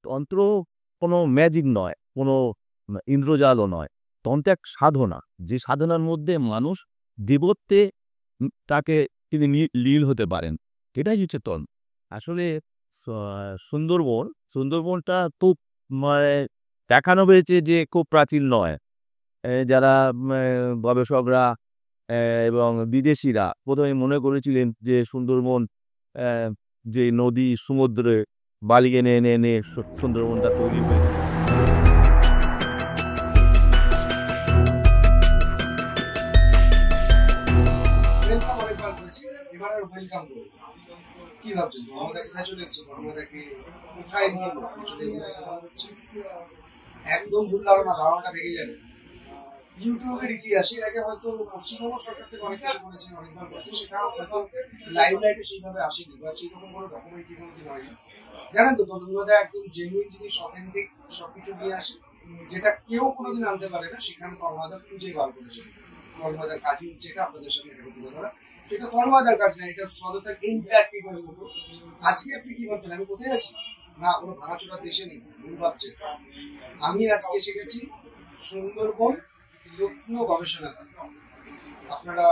তন্ত্র কোনো ম্যাজিক নয়, কোনো ইন্দ্রজালও নয়। তন্ত্র এক সাধনা, যে সাধনার মধ্যে মানুষ দেবত্বে তাকে তিনি লীল হতে পারেন। এটাই হচ্ছে তন্ত্র। আসলে সুন্দরবনটা খুব মানে দেখানো হয়েছে যে খুব প্রাচীন নয়। যারা গবেষকরা এবং বিদেশিরা প্রথমে মনে করেছিলেন যে সুন্দরবন যে নদী সমুদ্রে বালি এনে এনে এনে সুন্দরবনটা তৈরি হয়েছে। একদম ভুল ধারণা, ধারণাটা ভেঙে যাবে। ইউটিউবের ইতিহাস এর আগে হয়তো পশ্চিমবঙ্গ সরকার থেকে অনেক কিছু করেছে, অনেকবার করছে, সেটা হয়তো লাইভ লাইটে সেইভাবে আসেনি বা সেইরকম কোনো ডকুমেন্টারি কোনোদিন হয়নি। জানেন তো তদন্তদা একদম জেনুইন জিনিস, অথেন্টিক সবকিছু নিয়ে আসে, যেটা কেউ কোনোদিন আনতে পারে না। সেখানে তন্ময়দা খুঁজে বার করেছে। তন্ময়দার কাজই হচ্ছে এটা, আপনাদের সামনে এটা তুলে ধরা। সেটা তন্ময়দার কাজ না, এটা সদতার ইম্প্র্যাকটিক্যাল হতো। আজকে আপনি কি ভাবছেন আমি কোথায় আছি? না, কোনো ভাঙাচোরা দেশে নেই, ভুল ভাবছেন। আমি আজকে এসে গেছি সুন্দরবন দক্ষিণ গবেষণাগার। আপনারা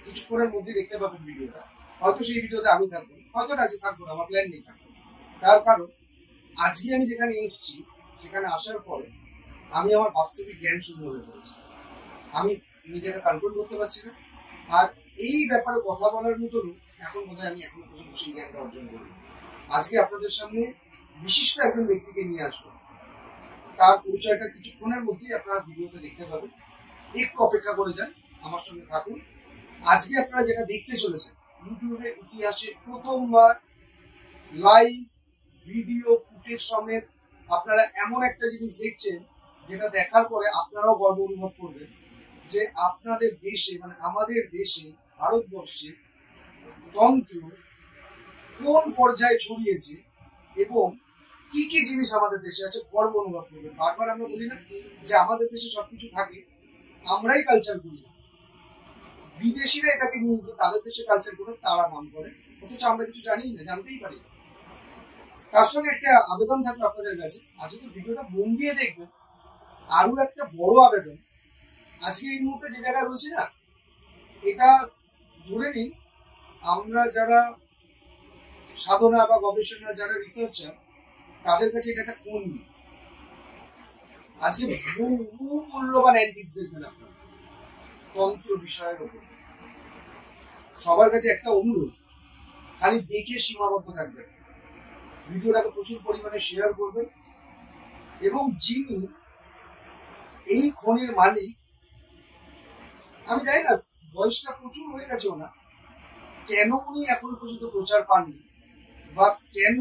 কিছুক্ষণের মধ্যে দেখতে পাবেন ভিডিওটা। হয়তো সেই ভিডিওতে আমি থাকবো, হয়তো আজকে থাকবো না, আমার প্ল্যান নেই থাকবো। তার কারণ আজকে আমি যেখানে এসেছি, সেখানে আসার পরে আমি আমার বাস্তবিক জ্ঞান শূন্য হয়ে পড়েছি। আমি নিজেকে কন্ট্রোল করতে পারছি না। আর এই ব্যাপারে কথা বলার মতন এখন বোধহয় আমি এখনো পর্যন্ত সেই জ্ঞানটা অর্জন করি। আজকে আপনাদের সামনে বিশিষ্ট একজন ব্যক্তিকে নিয়ে আসবো। তার পরিচয়টা কিছুক্ষণের মধ্যেই আপনারা ভিডিওতে দেখতে পাবেন। একটু অপেক্ষা করে যান, আমার সঙ্গে থাকুন। আজকে আপনারা যেটা দেখতে চলেছেন, ইউটিউবের ইতিহাসে প্রথমবার লাইভ ভিডিও ফুটেজ সমেত আপনারা এমন একটা জিনিস দেখছেন, যেটা দেখার পরে আপনারাও গর্ব অনুভব করবেন যে আপনাদের দেশে, মানে আমাদের দেশে, ভারতবর্ষে তন্ত্র কোন পর্যায়ে ছড়িয়েছে এবং কি কি জিনিস আমাদের দেশে আছে, গর্ব অনুভব করবেন। বারবার আমরা বলি না যে আমাদের দেশে সবকিছু থাকে, আমরাই কালচার করি, বিদেশিরা এটাকে নিয়ে গিয়ে তাদের দেশে কালচার করে তারা নাম করে, অথচ আমরা কিছু জানি না, জানতেই পারি না। তার সঙ্গে একটা আবেদন থাকবে আপনাদের কাছে, আজকে তো ভিডিওটা মন দিয়ে দেখবেন। আরো একটা বড় আবেদন, আজকে এই মুহূর্তে যে জায়গায় রয়েছে না, এটা ধরে নিন আমরা যারা সাধনা বা গবেষণা, যারা রিসার্চার, তাদের কাছে এটা একটা খনি। আজকে বহু মূল্যবান অ্যান্টিক্স দেখবেন আপনারা তন্ত্র বিষয়ের উপর। সবার কাছে একটা অনুরোধ, খালি দেখে সীমাবদ্ধ থাকবেন, ভিডিওটাকে প্রচুর পরিমাণে শেয়ার করবেন। এবং যিনি এই খনির মালিক, আমি জানি না বয়সটা প্রচুর হয়ে গেছে ওনার, কেন উনি এখন পর্যন্ত প্রচার পাননি, বা কেন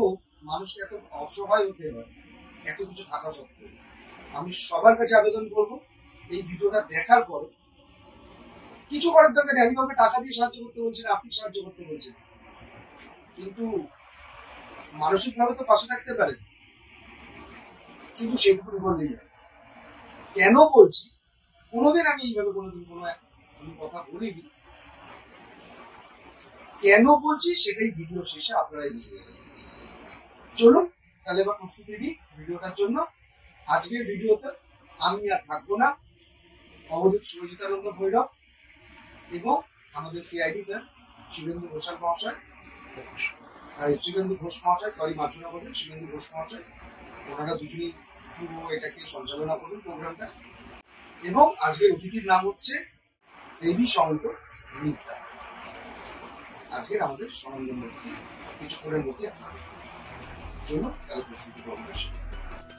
মানুষকে এত অসহায় হতে হয় এত কিছু থাকা সত্ত্বেও। আমি সবার কাছে আবেদন করব, এই ভিডিওটা দেখার পরে কিছু করার দরকার নেই। আমি কাউকে টাকা দিয়ে সাহায্য করতে বলছি না, আপনি সাহায্য করতে বলছেন, কিন্তু মানসিকভাবে তো পাশে থাকতে পারেন, শুধু সেটুকুনি বললেই হয়। কেন বলছি, কোনোদিন আমি এইভাবে কোনোদিন কোনো কথা বলিনি। কেন বলছি সেটাই ভিডিও শেষে আপনারাই বুঝতে পারবেন। চলুন তাহলে এবার প্রস্তুতি দিই ভিডিওটার জন্য। আজকের ভিডিওতে আমি আর থাকবো না, অবধূত সুরজিতানন্দ ভৈরব এবং আমাদের সিআইডি স্যার শিবেন্দু ঘোষাল মহাশয়, শিবেন্দু ঘোষ মহাশয়, সরি মার্জনা করবেন, শিবেন্দু ঘোষ মহাশয়, ওনারা দুজনই পুরো এটাকে সঞ্চালনা করবেন প্রোগ্রামটা। এবং আজকের অতিথির নাম হচ্ছে দেবী শঙ্কর মিত্রা। আজকের আমাদের সনন্দন মূর্তি কিছুক্ষণের মধ্যে আপনাদের জন্য তাহলে প্রস্তুতি করবেন।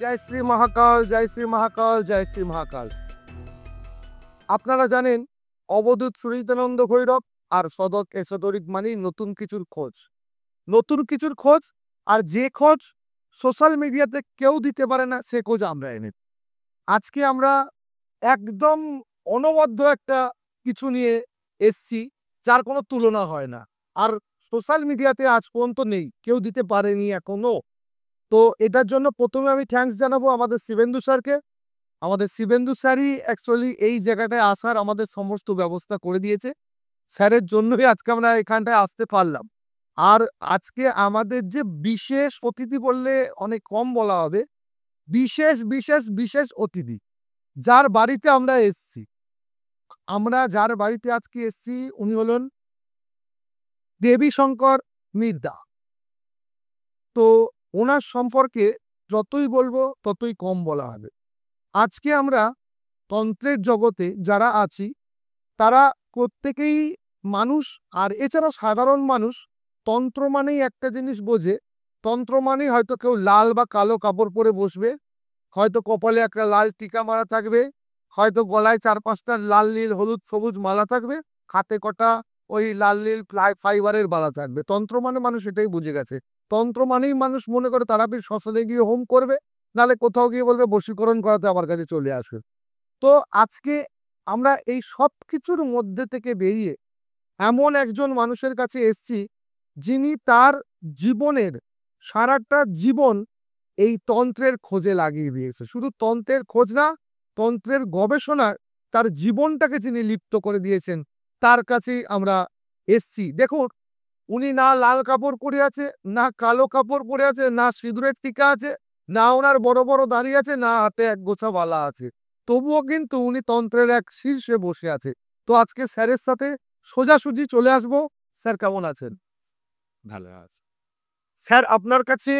জয় শ্রী মহাকাল, জয় শ্রী মহাকাল, জয় শ্রী মহাকাল। আপনারা জানেন অবধূত সুরজিতানন্দ ভৈরব আর সদক এসোটোরিক মানেই নতুন কিছুর খোঁজ, নতুন কিছুর খোঁজ। আর যে খোঁজ সোশ্যাল মিডিয়াতে কেউ দিতে পারে না, সে খোঁজ আমরা এনে। আজকে আমরা একদম অনবদ্য একটা কিছু নিয়ে এসছি, যার কোনো তুলনা হয় না, আর সোশ্যাল মিডিয়াতে আজ পর্যন্ত নেই, কেউ দিতে পারেনি এখনো। তো এটার জন্য প্রথমে আমি থ্যাঙ্কস জানাবো আমাদের শিবেন্দু স্যারকে। আমাদের শিবেন্দু স্যারই অ্যাকচুয়ালি এই জায়গাটায় আসার আমাদের সমস্ত ব্যবস্থা করে দিয়েছে। স্যারের জন্যই আজকে আমরা এখানটায় আসতে পারলাম। আর আজকে আমাদের যে বিশেষ অতিথি বললে অনেক কম বলা হবে, বিশেষ বিশেষ বিশেষ অতিথি যার বাড়িতে আমরা এসছি, আমরা যার বাড়িতে আজকে এসছি উনি হলেন দেবী শঙ্কর মির্জা। তো ওনার সম্পর্কে যতই বলবো ততই কম বলা হবে। আজকে আমরা তন্ত্রের জগতে যারা আছি তারা প্রত্যেকেই মানুষ, আর এছাড়া সাধারণ মানুষ তন্ত্র মানেই একটা জিনিস বোঝে, তন্ত্র মানেই হয়তো কেউ লাল বা কালো কাপড় পরে বসবে, হয়তো কপালে একটা লাল টিকা মারা থাকবে, হয়তো গলায় 4-5টা লাল নীল হলুদ সবুজ মালা থাকবে, হাতে কটা ওই লাল নীল ফাইবারের মালা থাকবে। তন্ত্র মানে মানুষ এটাই বুঝে গেছে। তন্ত্র মানেই মানুষ মনে করে তারাপীঠ শ্মশানে গিয়ে হোম করবে, নাহলে কোথাও গিয়ে বলবে বশীকরণ করাতে আমার কাছে চলে আসবে। তো আজকে আমরা এই সব কিছুর মধ্যে থেকে বেরিয়ে এমন একজন মানুষের কাছে এসছি যিনি তার জীবনের সারাটা জীবন এই তন্ত্রের খোঁজে লাগিয়ে দিয়েছে। শুধু তন্ত্রের খোঁজ না, তন্ত্রের গবেষণা তার জীবনটাকে যিনি লিপ্ত করে দিয়েছেন তার কাছেই আমরা এসছি। দেখুন, উনি না লাল কাপড় পরে আছে, না কালো কাপড় পরে আছে, না সিঁদুরের টিকা আছে, না ওনার বড় বড় দাড়ি আছে, না হাতে এক গোছা বালা আছে, তবুও কিন্তু উনি তন্ত্রের এক শীর্ষে বসে আছে। তো আজকে স্যারের সাথে সোজাসুজি চলে আসবো। স্যার কেমন আছেন? ভালো আছে। স্যার আপনার কাছে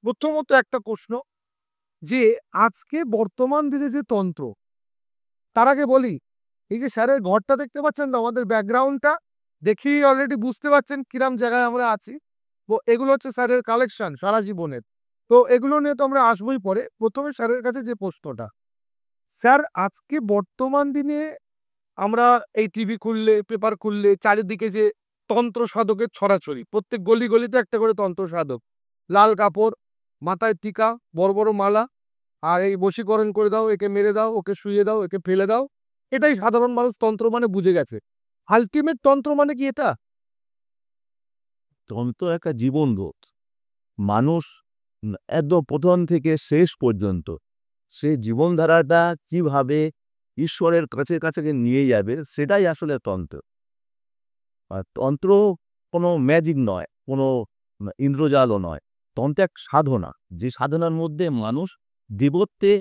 প্রথমত একটা প্রশ্ন, যে আজকে বর্তমান দিনে যে তন্ত্র, তার আগে বলি, এই যে স্যারের ঘরটা দেখতে পাচ্ছেন তো, আমাদের ব্যাকগ্রাউন্ডটা দেখেই অলরেডি বুঝতে পারছেন কিরাম জায়গায় আমরা আছি। তো এগুলো হচ্ছে স্যারের কালেকশন সারা জীবনের। তো এগুলো নিয়ে তো আমরা আসবোই পরে। প্রথমে স্যারের কাছে যে প্রশ্নটা, স্যার আজকে বর্তমান দিনে আমরা এই টিভি খুললে, পেপার খুললে চারিদিকে যে তন্ত্র সাধকের ছড়াছড়ি, প্রত্যেক গলি গলিতে একটা করে তন্ত্র সাধক, লাল কাপড়, মাথায় টিকা, বড় বড় মালা, আর এই বশীকরণ করে দাও, একে মেরে দাও, ওকে শুইয়ে দাও, একে ফেলে দাও। এটাই সাধারণ মানুষ তন্ত্র মানে বুঝে গেছে। আলটিমেট তন্ত্র মানে কি এটা? তন্ত্র একটা জীবন দূত। মানুষ একদম প্রথম থেকে শেষ পর্যন্ত সে জীবনধারাটা কিভাবে ঈশ্বরের কাছে কাছে নিয়ে যাবে, সেটাই আসলে তন্ত্র। আর তন্ত্র কোনো ম্যাজিক নয়, কোনো ইন্দ্রজালও নয়। তন্ত্র এক সাধনা, যে সাধনার মধ্যে মানুষ দেবত্বে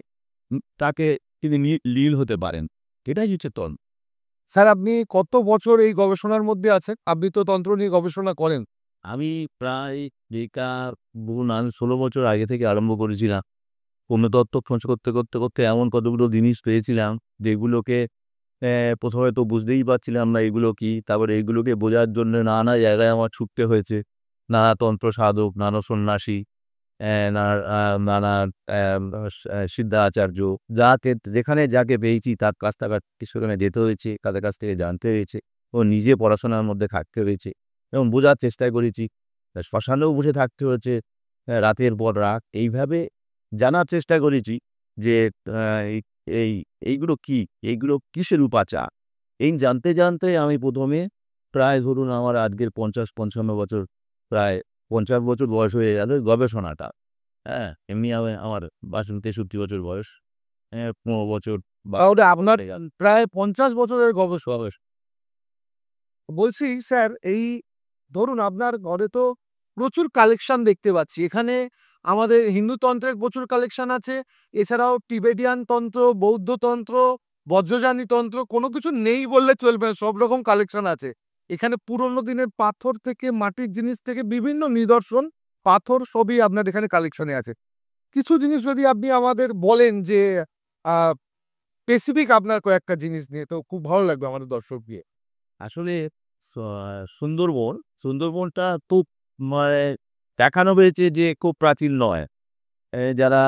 তাকে তিনি লীল হতে পারেন। এটাই হচ্ছে তন্ত্র। স্যার আপনি কত বছর এই গবেষণার মধ্যে আছেন? আপনি তো তন্ত্র নিয়ে গবেষণা করেন। আমি প্রায় বেকার বলুন, আমি 16 বছর আগে থেকে আরম্ভ করেছিলাম। প্রত্নতত্ত্ব খোঁজ করতে করতে করতে এমন কতগুলো জিনিস পেয়েছিলাম যেগুলোকে প্রথমে তো বুঝতেই পারছিলাম না এগুলো কি। তারপরে এগুলোকে বোঝার জন্য নানা জায়গায় আমার ছুটতে হয়েছে। নানা তন্ত্র সাধক, নানা সন্ন্যাসী, নানা সিদ্ধাচার্য, যাকে যেখানে যাকে পেয়েছি তার কাছ থেকে সেখানে যেতে হয়েছে, তাদের কাছ থেকে জানতে হয়েছে ও নিজে পড়াশোনার মধ্যে থাকতে হয়েছে এবং বোঝার চেষ্টা করেছি। শ্মশানেও বসে থাকতে হয়েছে রাতের পর রাত। এইভাবে জানার চেষ্টা করেছি যে এই এই এইগুলো কি, এইগুলো কিসের উপাচার। এই জানতে জানতে আমি প্রথমে প্রায় ধরুন আমার আজকের ৫০-৫৫ বছর, প্রায় ৫০ বছর বয়স হয়ে গেল গবেষণাটা। হ্যাঁ, এমনি আমার ৬২-৬৩ বছর বয়স। ১৫ বছর বা তাহলে আপনার প্রায় 50 বছরের গবেষণা। বলছি স্যার, এই ধরুন আপনার ঘরে তো প্রচুর কালেকশন দেখতে পাচ্ছি। এখানে আমাদের হিন্দু তন্ত্রের প্রচুর কালেকশন আছে, এছাড়াও টিবেটিয়ান তন্ত্র, বৌদ্ধ তন্ত্র, বজ্রযানী তন্ত্র, কোনো কিছু নেই বললে চলবে না, সব রকম কালেকশন আছে। এখানে পুরনো দিনের পাথর থেকে মাটির জিনিস থেকে বিভিন্ন নিদর্শন, পাথর সবই আপনার এখানে কালেকশনে আছে। কিছু জিনিস যদি আপনি আমাদের বলেন যে স্পেসিফিক আপনার কয়েকটা জিনিস নিয়ে, তো খুব ভালো লাগবে আমাদের দর্শক দিয়ে। আসলে স সুন্দরবন, সুন্দরবনটা খুব মানে দেখানো হয়েছে যে খুব প্রাচীন নয়। যারা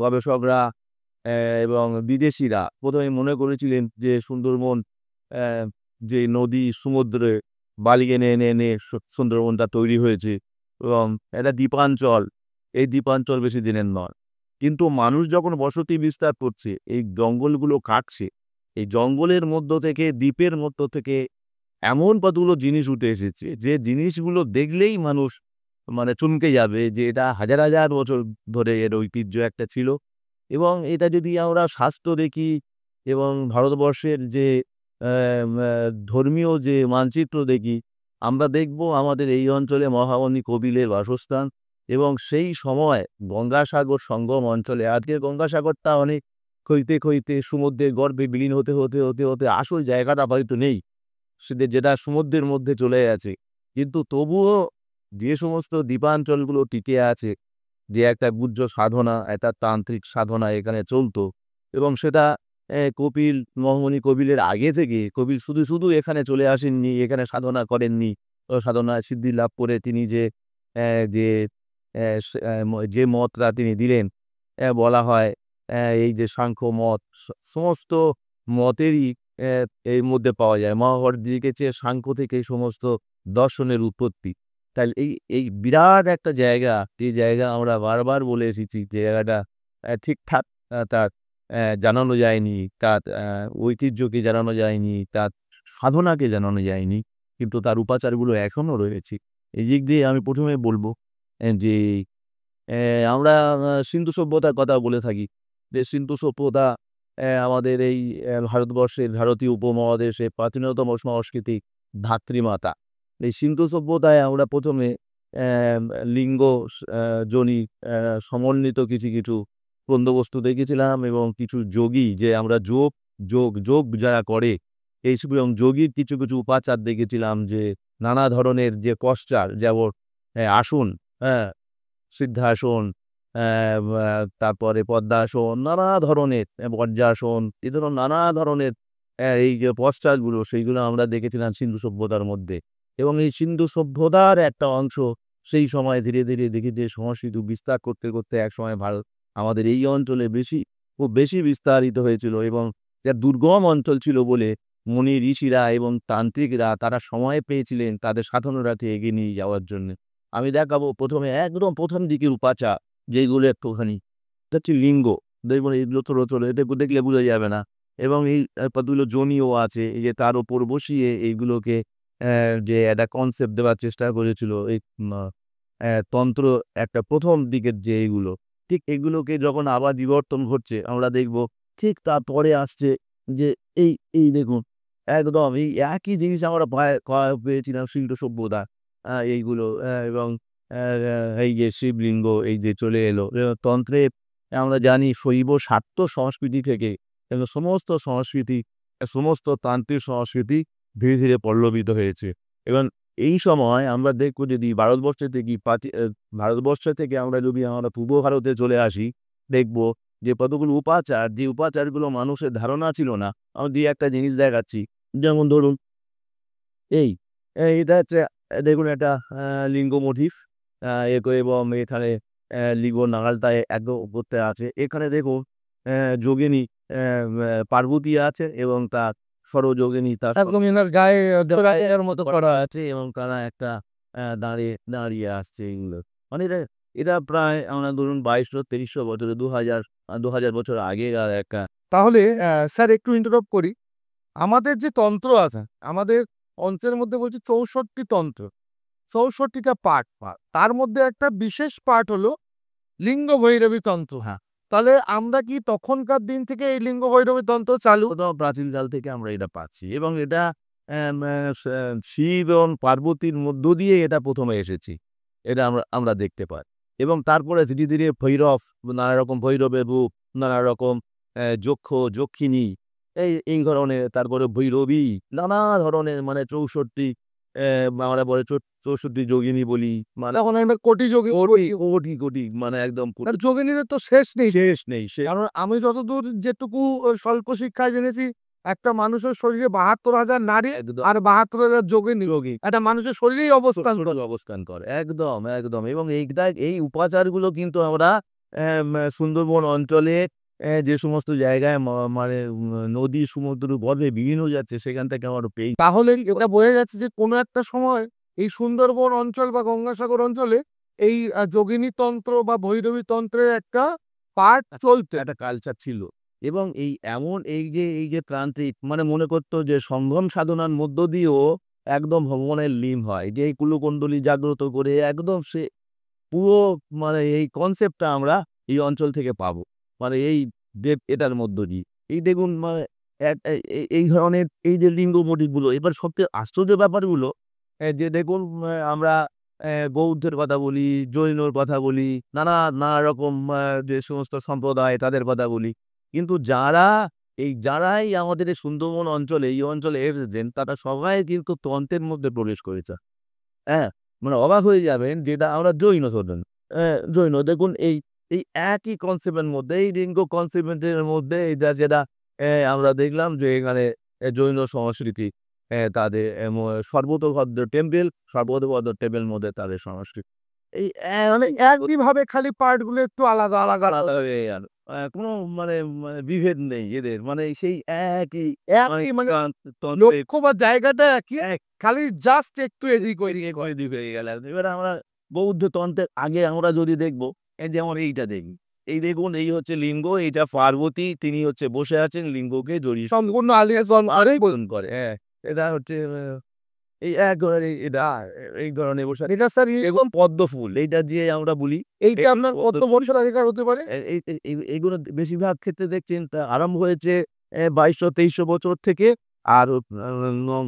গবেষকরা এবং বিদেশিরা ১ম এ মনে করেছিলেন যে সুন্দরবন অ্যা যে নদী, সমুদ্রে বালি এনে, এনে, এনে সুন্দরবনটা তৈরি হয়েছে এবং একটা দ্বীপাঞ্চল, এই দ্বীপাঞ্চল বেশি দিনের নয়। কিন্তু মানুষ যখন বসতি বিস্তার করছে, এই জঙ্গলগুলো কাটছে, এই জঙ্গলের মধ্য থেকে, দ্বীপের মধ্য থেকে এমন কতগুলো জিনিস উঠে এসেছে, যে জিনিসগুলো দেখলেই মানুষ মানে চমকে যাবে যে এটা হাজার, হাজার বছর ধরে এর ঐতিহ্য একটা ছিল। এবং এটা যদি আমরা স্বাস্থ্য দেখি এবং ভারতবর্ষের যে ধর্মীয় যে মানচিত্র দেখি, আমরা দেখব আমাদের এই অঞ্চলে মহামণি কপিলের বাসস্থান এবং সেই সময় গঙ্গাসাগর সঙ্গম অঞ্চলে আজকের গঙ্গাসাগরটা অনেক ক্ষইতে ক্ষইতে সমুদ্রের গর্ভে বিলীন হতে আসল জায়গাটা হয়তো নেই, যেটা সমুদ্রের মধ্যে চলে গেছে। কিন্তু তবুও যে সমস্ত দ্বীপাঞ্চলগুলো টিকে আছে, যে একটা গুহ্য সাধনা, একটা তান্ত্রিক সাধনা এখানে চলতো এবং সেটা মহামণি কপিলের আগে থেকে কপিল শুধু এখানে চলে আসেননি, এখানে সাধনা করেননি। সাধনায় সিদ্ধি লাভ করে তিনি যে যে যে মতটা তিনি দিলেন, বলা হয় এই যে সাংখ্য মত সমস্ত মতেরই এর মধ্যে পাওয়া যায়। মহাভারত দিকে চেয়ে সাংখ্য থেকে এই সমস্ত দর্শনের উৎপত্তি। তাহলে এই বিরাট একটা জায়গা, যে জায়গা আমরা বারবার বলে এসেছি, যে জায়গাটা ঠিকঠাক তার জানানো যায়নি, তার ঐতিহ্যকে জানানো যায়নি, তার সাধনাকে জানানো যায়নি, কিন্তু তার উপাচারগুলো এখনও রয়েছে। এই দিক দিয়ে আমি প্রথমে বলবো যে আমরা সিন্ধু সভ্যতার কথা বলে থাকি, যে সিন্ধু সভ্যতা আমাদের এই ভারতবর্ষের ভারতীয় উপমহাদেশে প্রাচীনতম সংস্কৃতি ধাত্রীমাতা। এই সিন্ধু সভ্যতায় আমরা প্রথমে লিঙ্গ যোনি সমন্বিত কিছু বন্দোবস্ত দেখেছিলাম এবং কিছু যোগী, যে আমরা যোগ যারা করে এইসব, এবং যোগীর কিছু উপাচার দেখেছিলাম, যে নানা ধরনের যে পশ্চার, যেমন আসন, হ্যাঁ, সিদ্ধাসন, তারপরে পদ্মাসন, নানা ধরনের বজ্রাসন, এই ধরনের নানা ধরনের এই যে পশ্চারগুলো, সেইগুলো আমরা দেখেছিলাম সিন্ধু সভ্যতার মধ্যে। এবং এই সিন্ধু সভ্যতার একটা অংশ সেই সময় ধীরে ধীরে যে সংস্কৃতি বিস্তার করতে একসময় ভারত আমাদের এই অঞ্চলে খুব বেশি বিস্তারিত হয়েছিল, এবং যা দুর্গম অঞ্চল ছিল বলে মুনি ঋষিরা এবং তান্ত্রিকরা তারা সময় পেয়েছিলেন তাদের সাধনাটাকে এগিয়ে নিয়ে যাওয়ার জন্য। আমি দেখাবো প্রথমে একদম প্রথম দিকের উপাচার, যেগুলো একটুখানি এটা হচ্ছে লিঙ্গ। দেখবেন এগুলো ছোটো এটা দেখলে বোঝা যাবে না, এবং এই কতগুলো জনিও আছে, এই যে তার উপর বসিয়ে এইগুলোকে যে একটা কনসেপ্ট দেওয়ার চেষ্টা করেছিল এই তন্ত্র, একটা প্রথম দিকের যে এইগুলো, ঠিক এগুলোকে যখন আবার বিবর্তন ঘটছে আমরা দেখব, ঠিক তারপরে আসছে যে এই দেখুন একদম এই একই জিনিস আমরা পেয়েছিলাম সিন্ধু সভ্যতা, এইগুলো এবং এই যে শিবলিঙ্গ এই যে চলে এলো তন্ত্রে। আমরা জানি শৈব শাক্ত সংস্কৃতি থেকে এবং সমস্ত সংস্কৃতি, সমস্ত তান্ত্রিক সংস্কৃতি ধীরে ধীরে পল্লবিত হয়েছে। এবং এই সময় আমরা দেখব, যদি ভারতবর্ষ থেকে আমরা পূর্ব ভারতে চলে আসি, দেখব যে কতগুলো উপাচার, যে উপাচারগুলো মানুষের ধারণা ছিল না। আমি দুই একটা জিনিস দেখাচ্ছি, যেমন ধরুন এটা হচ্ছে দেখুন একটা লিঙ্গ মোটিভ, এবং এখানে লিঙ্গ নাগালটায় একদম করতে আছে। এখানে দেখুন যোগিনী পার্বতী আছে এবং তার সরযোগিনী তার একদম এনার গায়ে এর মতো করা আছে, এবং তারা একটা দাঁড়িয়ে আসছে। এগুলো মানে এটা প্রায় আমরা ধরুন 2200-2300 বছরে 2000 বছর আগে আর একটা। তাহলে স্যার একটু ইন্টারাপ্ট করি, আমাদের যে তন্ত্র আছে, আমাদের তন্ত্রের মধ্যে বলছি 64টি তন্ত্র, 64টা পার্ট, তার মধ্যে একটা বিশেষ পার্ট হলো লিঙ্গ ভৈরবী তন্ত্র। হ্যাঁ, তাহলে আমরা কি তখনকার দিন থেকে এই লিঙ্গ ভৈরবী তন্ত্র চালু? কোথাও প্রাচীনকাল থেকে আমরা এটা পাচ্ছি, এবং এটা শিব এবং পার্বতীর মধ্য দিয়ে এটা প্রথমে এসেছি, এটা আমরা দেখতে পাই। এবং তারপরে ধীরে ধীরে ভৈরব, নানা রকম ভৈরবের রূপ, নানা রকম যক্ষিণী, এই ধরনের, তারপরে ভৈরবী, নানা ধরনের, মানে 64 আমরা বলে 64 যোগিনী বলি, মানে তখন একটা কোটি যোগী, কোটি, মানে একদম যোগিনীদের তো শেষ নেই। শেষ নেই। কারণ আমি যতদূর যেটুকু স্বল্প শিক্ষায় জেনেছি, একটা মানুষের শরীরে 72,000 নারী আর 72,000 যোগিনী একটা মানুষের শরীরেই অবস্থান করে, একদম। এবং এই উপাচারগুলো কিন্তু আমরা সুন্দরবন অঞ্চলে যে সমস্ত জায়গায় মানে নদী সমুদ্র গর্ভে বিলীন হয়ে যাচ্ছে, সেখান থেকে আমরা পেয়ে। তাহলে এটা বোঝা যাচ্ছে যে কোনো একটা সময় এই সুন্দরবন অঞ্চল বা গঙ্গাসাগর অঞ্চলে এই যোগিনী তন্ত্র বা ভৈরবী তন্ত্রের একটা পার্ট চলতে, একটা কালচার ছিল। এবং এই যে তান্ত্রিক মানে মনে করতো যে সঙ্গম সাধনার মধ্য দিয়েও একদম ভগবানের লীন হয়, যে এই কুলকুণ্ডলী জাগ্রত করে একদম সে পুরো, মানে এই কনসেপ্টটা আমরা এই অঞ্চল থেকে পাবো, মানে এই এটার মধ্য দিয়ে। এই দেখুন মানে এই ধরনের এই যে লিঙ্গ মোটিভগুলো। এবার সবথেকে আশ্চর্য ব্যাপারগুলো, যে দেখুন আমরা বৌদ্ধের কথা বলি, জৈনর কথা বলি, নানা রকম যে সমস্ত সম্প্রদায় তাদের কথা বলি। কিন্তু যারাই আমাদের এই সুন্দরবন অঞ্চলে এই অঞ্চলে এসেছেন তারা সবাই কিন্তু তন্ত্রের মধ্যে প্রবেশ করেছে। হ্যাঁ? মানে অবাক হয়ে যাবেন যেটা আমরা জৈন ধরুন। জৈন দেখুন এই একই কনসেপ্টের মধ্যে এই লিঙ্গ কনসেপ্টের মধ্যে এটা যেটা আমরা দেখলাম যে এখানে জৈন সংস্কৃতি তাদের সর্বতোভদ্র টেম্পল মধ্যে তাদের সংস্কৃতি। এই মানে একইভাবে খালি পার্ট গুলো একটু আলাদা আলাদা আলাদা হয়ে গেল। কোনো মানে বিভেদ নেই এদের। মানে সেই একই একই মানে তন্ত্রে লক্ষ্য বা জায়গাটা একই, খালি জাস্ট একটু এদিক ওইদিক এদিক হয়ে গেল। এবার আমরা বৌদ্ধ তন্ত্রের আগে আমরা যদি দেখবো, যেমন এইটা দেখি। এই দেখুন এই হচ্ছে লিঙ্গ, এইটা পার্বতী তিনি হচ্ছে বসে আছেন লিঙ্গকে জড়িয়ে সম্পূর্ণ আলিয়াজন আরেই পালন করে। এটা হচ্ছে এই এক ধরনের এটা এই ধরনের বসে এটা স্যার এবং পদ্ম ফুল এইটা দিয়ে আমরা বলি এইটা আপনার কত বছর আগেকার হতে পারে? এইগুলো বেশিরভাগ ক্ষেত্রে দেখছেন তা আরম্ভ হয়েছে 2200-2300 বছর থেকে আর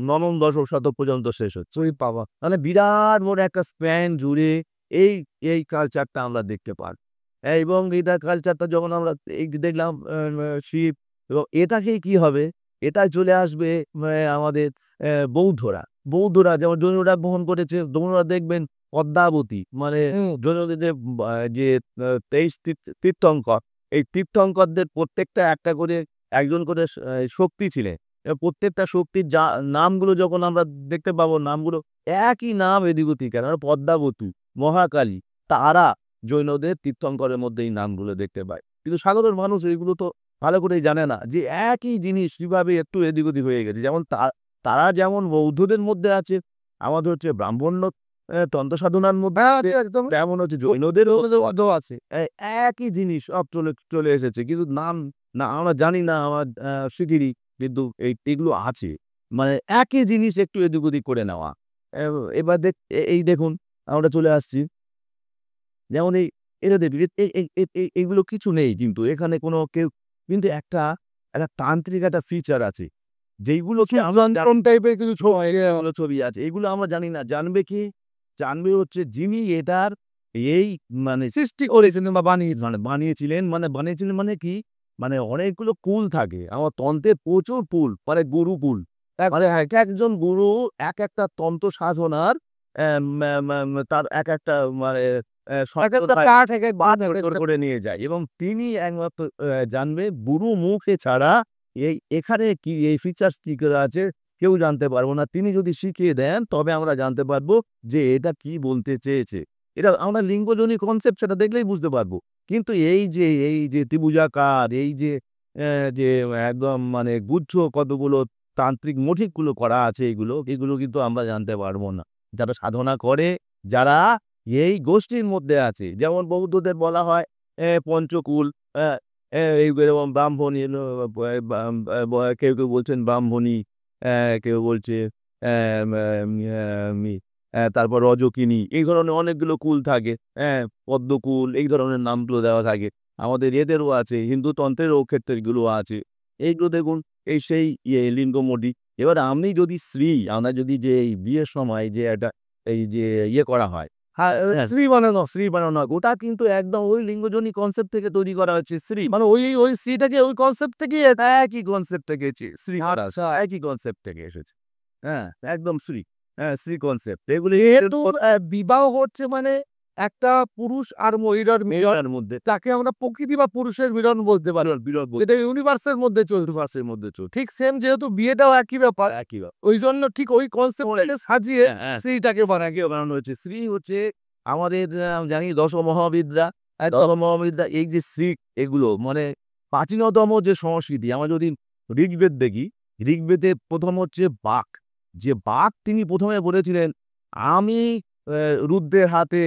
নবম দশম শতক পর্যন্ত শেষ হচ্ছে। ওই বাবা! মানে বিরাট বড় একটা স্প্যান জুড়ে এই এই কালচারটা আমরা দেখতে পাই। এবং এটা কালচারটা যখন আমরা এই যে দেখলাম শিব এবং এটাকেই কি হবে? এটা চলে আসবে আমাদের বৌদ্ধরা যেমন জৈনরা গ্রহণ করেছে, জৈনরা দেখবেন পদ্মাবতী মানে জৈনদের যে 23 তীর্থঙ্কর, এই তীর্থঙ্করদের প্রত্যেকটা একটা করে একজন করে শক্তি ছিলেন। প্রত্যেকটা শক্তির নামগুলো যখন আমরা দেখতে পাবো নামগুলো একই নাম এদিক ওদিক কেন পদ্মাবতী, মহাকালী, তারা জৈনদের তীর্থঙ্করের মধ্যে এই নামগুলো দেখতে পায়। কিন্তু সাধারণ মানুষ এগুলো তো ভালো করেই জানে না যে একই জিনিস কিভাবে একটু এদিক ওদিক হয়ে গেছে। যেমন তারা যেমন বৌদ্ধদের মধ্যে আছে, আমাদের হচ্ছে ব্রাহ্মণ্য তন্ত্র সাধনার মধ্যে একদম তেমন হচ্ছে জৈনদেরও মধ্যেও আছে। একই জিনিস সব চলে এসেছে। কিন্তু নাম না আমরা জানি না আমার শিগগিরই কিন্তু এগুলো আছে। মানে একই জিনিস একটু এদিক ওদিক করে নেওয়া। এবার এই দেখুন আমরা চলে আসছি। যেমন এটা দেখবি এইগুলো কিছু নেই কিন্তু এখানে কোনো কেউ কিন্তু একটা তান্ত্রিক একটা ফিচার আছে। যেইগুলো কি যন্ত্রণ টাইপের কিছু ছবি আছে। এগুলো আমরা জানি না। জানবে কি? জানবে হচ্ছে যিনি এটার এই মানে সৃষ্টি করেছিলেন বা বানিয়েছেন। বানিয়েছিলেন মানে কি? মানে অনেকগুলো কুল থাকে। আমার তন্ত্রে প্রচুর কুল, মানে গুরুকুল। মানে একেকজন গুরু একটা তন্ত্র সাধনার তার একটা মানে একটা পার্ট একেক করে নিয়ে যায় এবং তিনি একমাত্র জানবে গুরু মুখে ছাড়া এখানে কি এই ফিচার্স কি করে আছে কেউ জানতে পারবো না। তিনি যদি শিখিয়ে দেন তবে আমরা জানতে পারবো যে এটা কি বলতে চেয়েছে। এটা আমরা লিঙ্গজনী কনসেপ্ট সেটা দেখলেই বুঝতে পারবো। কিন্তু এই যে ত্রিভুজাকার যে একদম মানে গুচ্ছ কতগুলো তান্ত্রিক মোটিভগুলো করা আছে এগুলো কিন্তু আমরা জানতে পারবো না। যারা সাধনা করে, যারা এই গোষ্ঠীর মধ্যে আছে, যেমন বৌদ্ধদের বলা হয় পঞ্চকুল, যেমন ব্রাহ্মণী, কেউ বলছেন ব্রাহ্মণী, কেউ বলছে তারপর রজকিনী, এই ধরনের অনেকগুলো কুল থাকে। পদ্মকুল এই ধরনের নামগুলো দেওয়া থাকে। আমাদের এদেরও আছে, হিন্দু তন্ত্রেরও ক্ষেত্রগুলো আছে। এইগুলো দেখুন সেই লিঙ্গমটি। এবার আপনি যদি আমরা যদি যে এই বিয়ের সময় যে একটা এই যে করা হয় স্ত্রী বানানো হয়, ওটা কিন্তু একদম ওই লিঙ্গজনী কনসেপ্ট থেকে তৈরি করা হচ্ছে। মানে ওই সিটাকে ওই কনসেপ্ট থেকে একই কনসেপ্ট থেকে একই কনসেপ্ট থেকে এসেছে। একদম শ্রী কনসেপ্ট। এগুলি যেহেতু বিবাহ হচ্ছে মানে একটা পুরুষ আর মহিলার মিলনের মধ্যে তাকে আমরা প্রকৃতি বা পুরুষের মিলন বলতে পারি। এটা ইউনিভার্সের মধ্যে চলছে। ঠিক সেম যেহেতু বিয়েটাও একই ব্যাপার, ওই জন্য ঠিক ওই কনসেপ্টটাকে সাজিয়ে স্ত্রীটাকে বানানো হয়েছে। শ্রী হচ্ছে আমাদের জানি দশমহাবিদ্যা এই যে শ্রী এগুলো মানে প্রাচীনতম যে সংস্কৃতি। আমরা যদি ঋগ্বেদ দেখি, ঋগ্বেদে প্রথম হচ্ছে বাক। যে বাক তিনি প্রথমে বলেছিলেন আমি রুদ্রের হাতে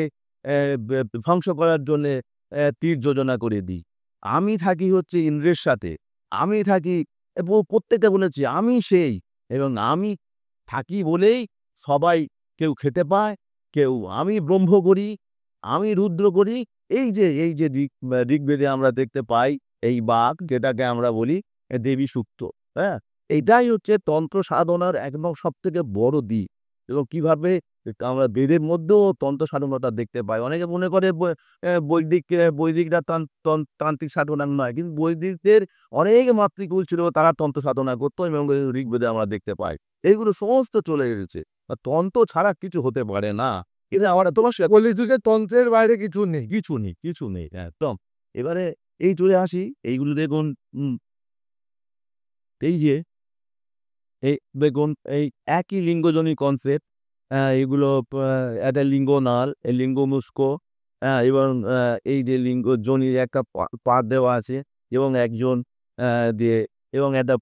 ধ্বংস করার জন্যে তীর যোজনা করে দিই। আমি থাকি হচ্ছে ইন্দ্রের সাথে, আমি থাকি প্রত্যেকটা বলেছি আমি সেই, এবং আমি থাকি বলেই সবাই কেউ খেতে পায়, কেউ আমি ব্রহ্ম করি, আমি রুদ্র করি। এই যে ঋগ্বেদে আমরা দেখতে পাই এই বাক, যেটাকে আমরা বলি দেবী সূক্ত। এইটাই হচ্ছে তন্ত্র সাধনার একদম সবথেকে বড় দিক। এবং কিভাবে আমরা বেদের মধ্যেও তন্ত্র সাধনাটা দেখতে পাই। অনেকে মনে করে বৈদিকরা তান্ত্রিক সাধনা নয়, কিন্তু বৈদিকদের অনেক মাতৃকুল ছিল, তারা তন্ত্র সাধনা করতো এবং ঋগ্বেদে আমরা দেখতে পাই। এইগুলো সমস্ত চলে এসেছে। তন্ত্র ছাড়া কিছু হতে পারে না। এটা আমরা তোমার কলিযুগে তন্ত্রের বাইরে কিছু নেই। কিছু নেই একদম। এবারে এই চলে আসি, এইগুলো দেখুন, এই যে এই দেখুন এই একই লিঙ্গজনী কনসেপ্ট, এগুলো একটা লিঙ্গ নাল, এই লিঙ্গ মুস্ক, এবং এই যে লিঙ্গ যোনির একটা পাত দেওয়া আছে এবং একজন দিয়ে এবং একটা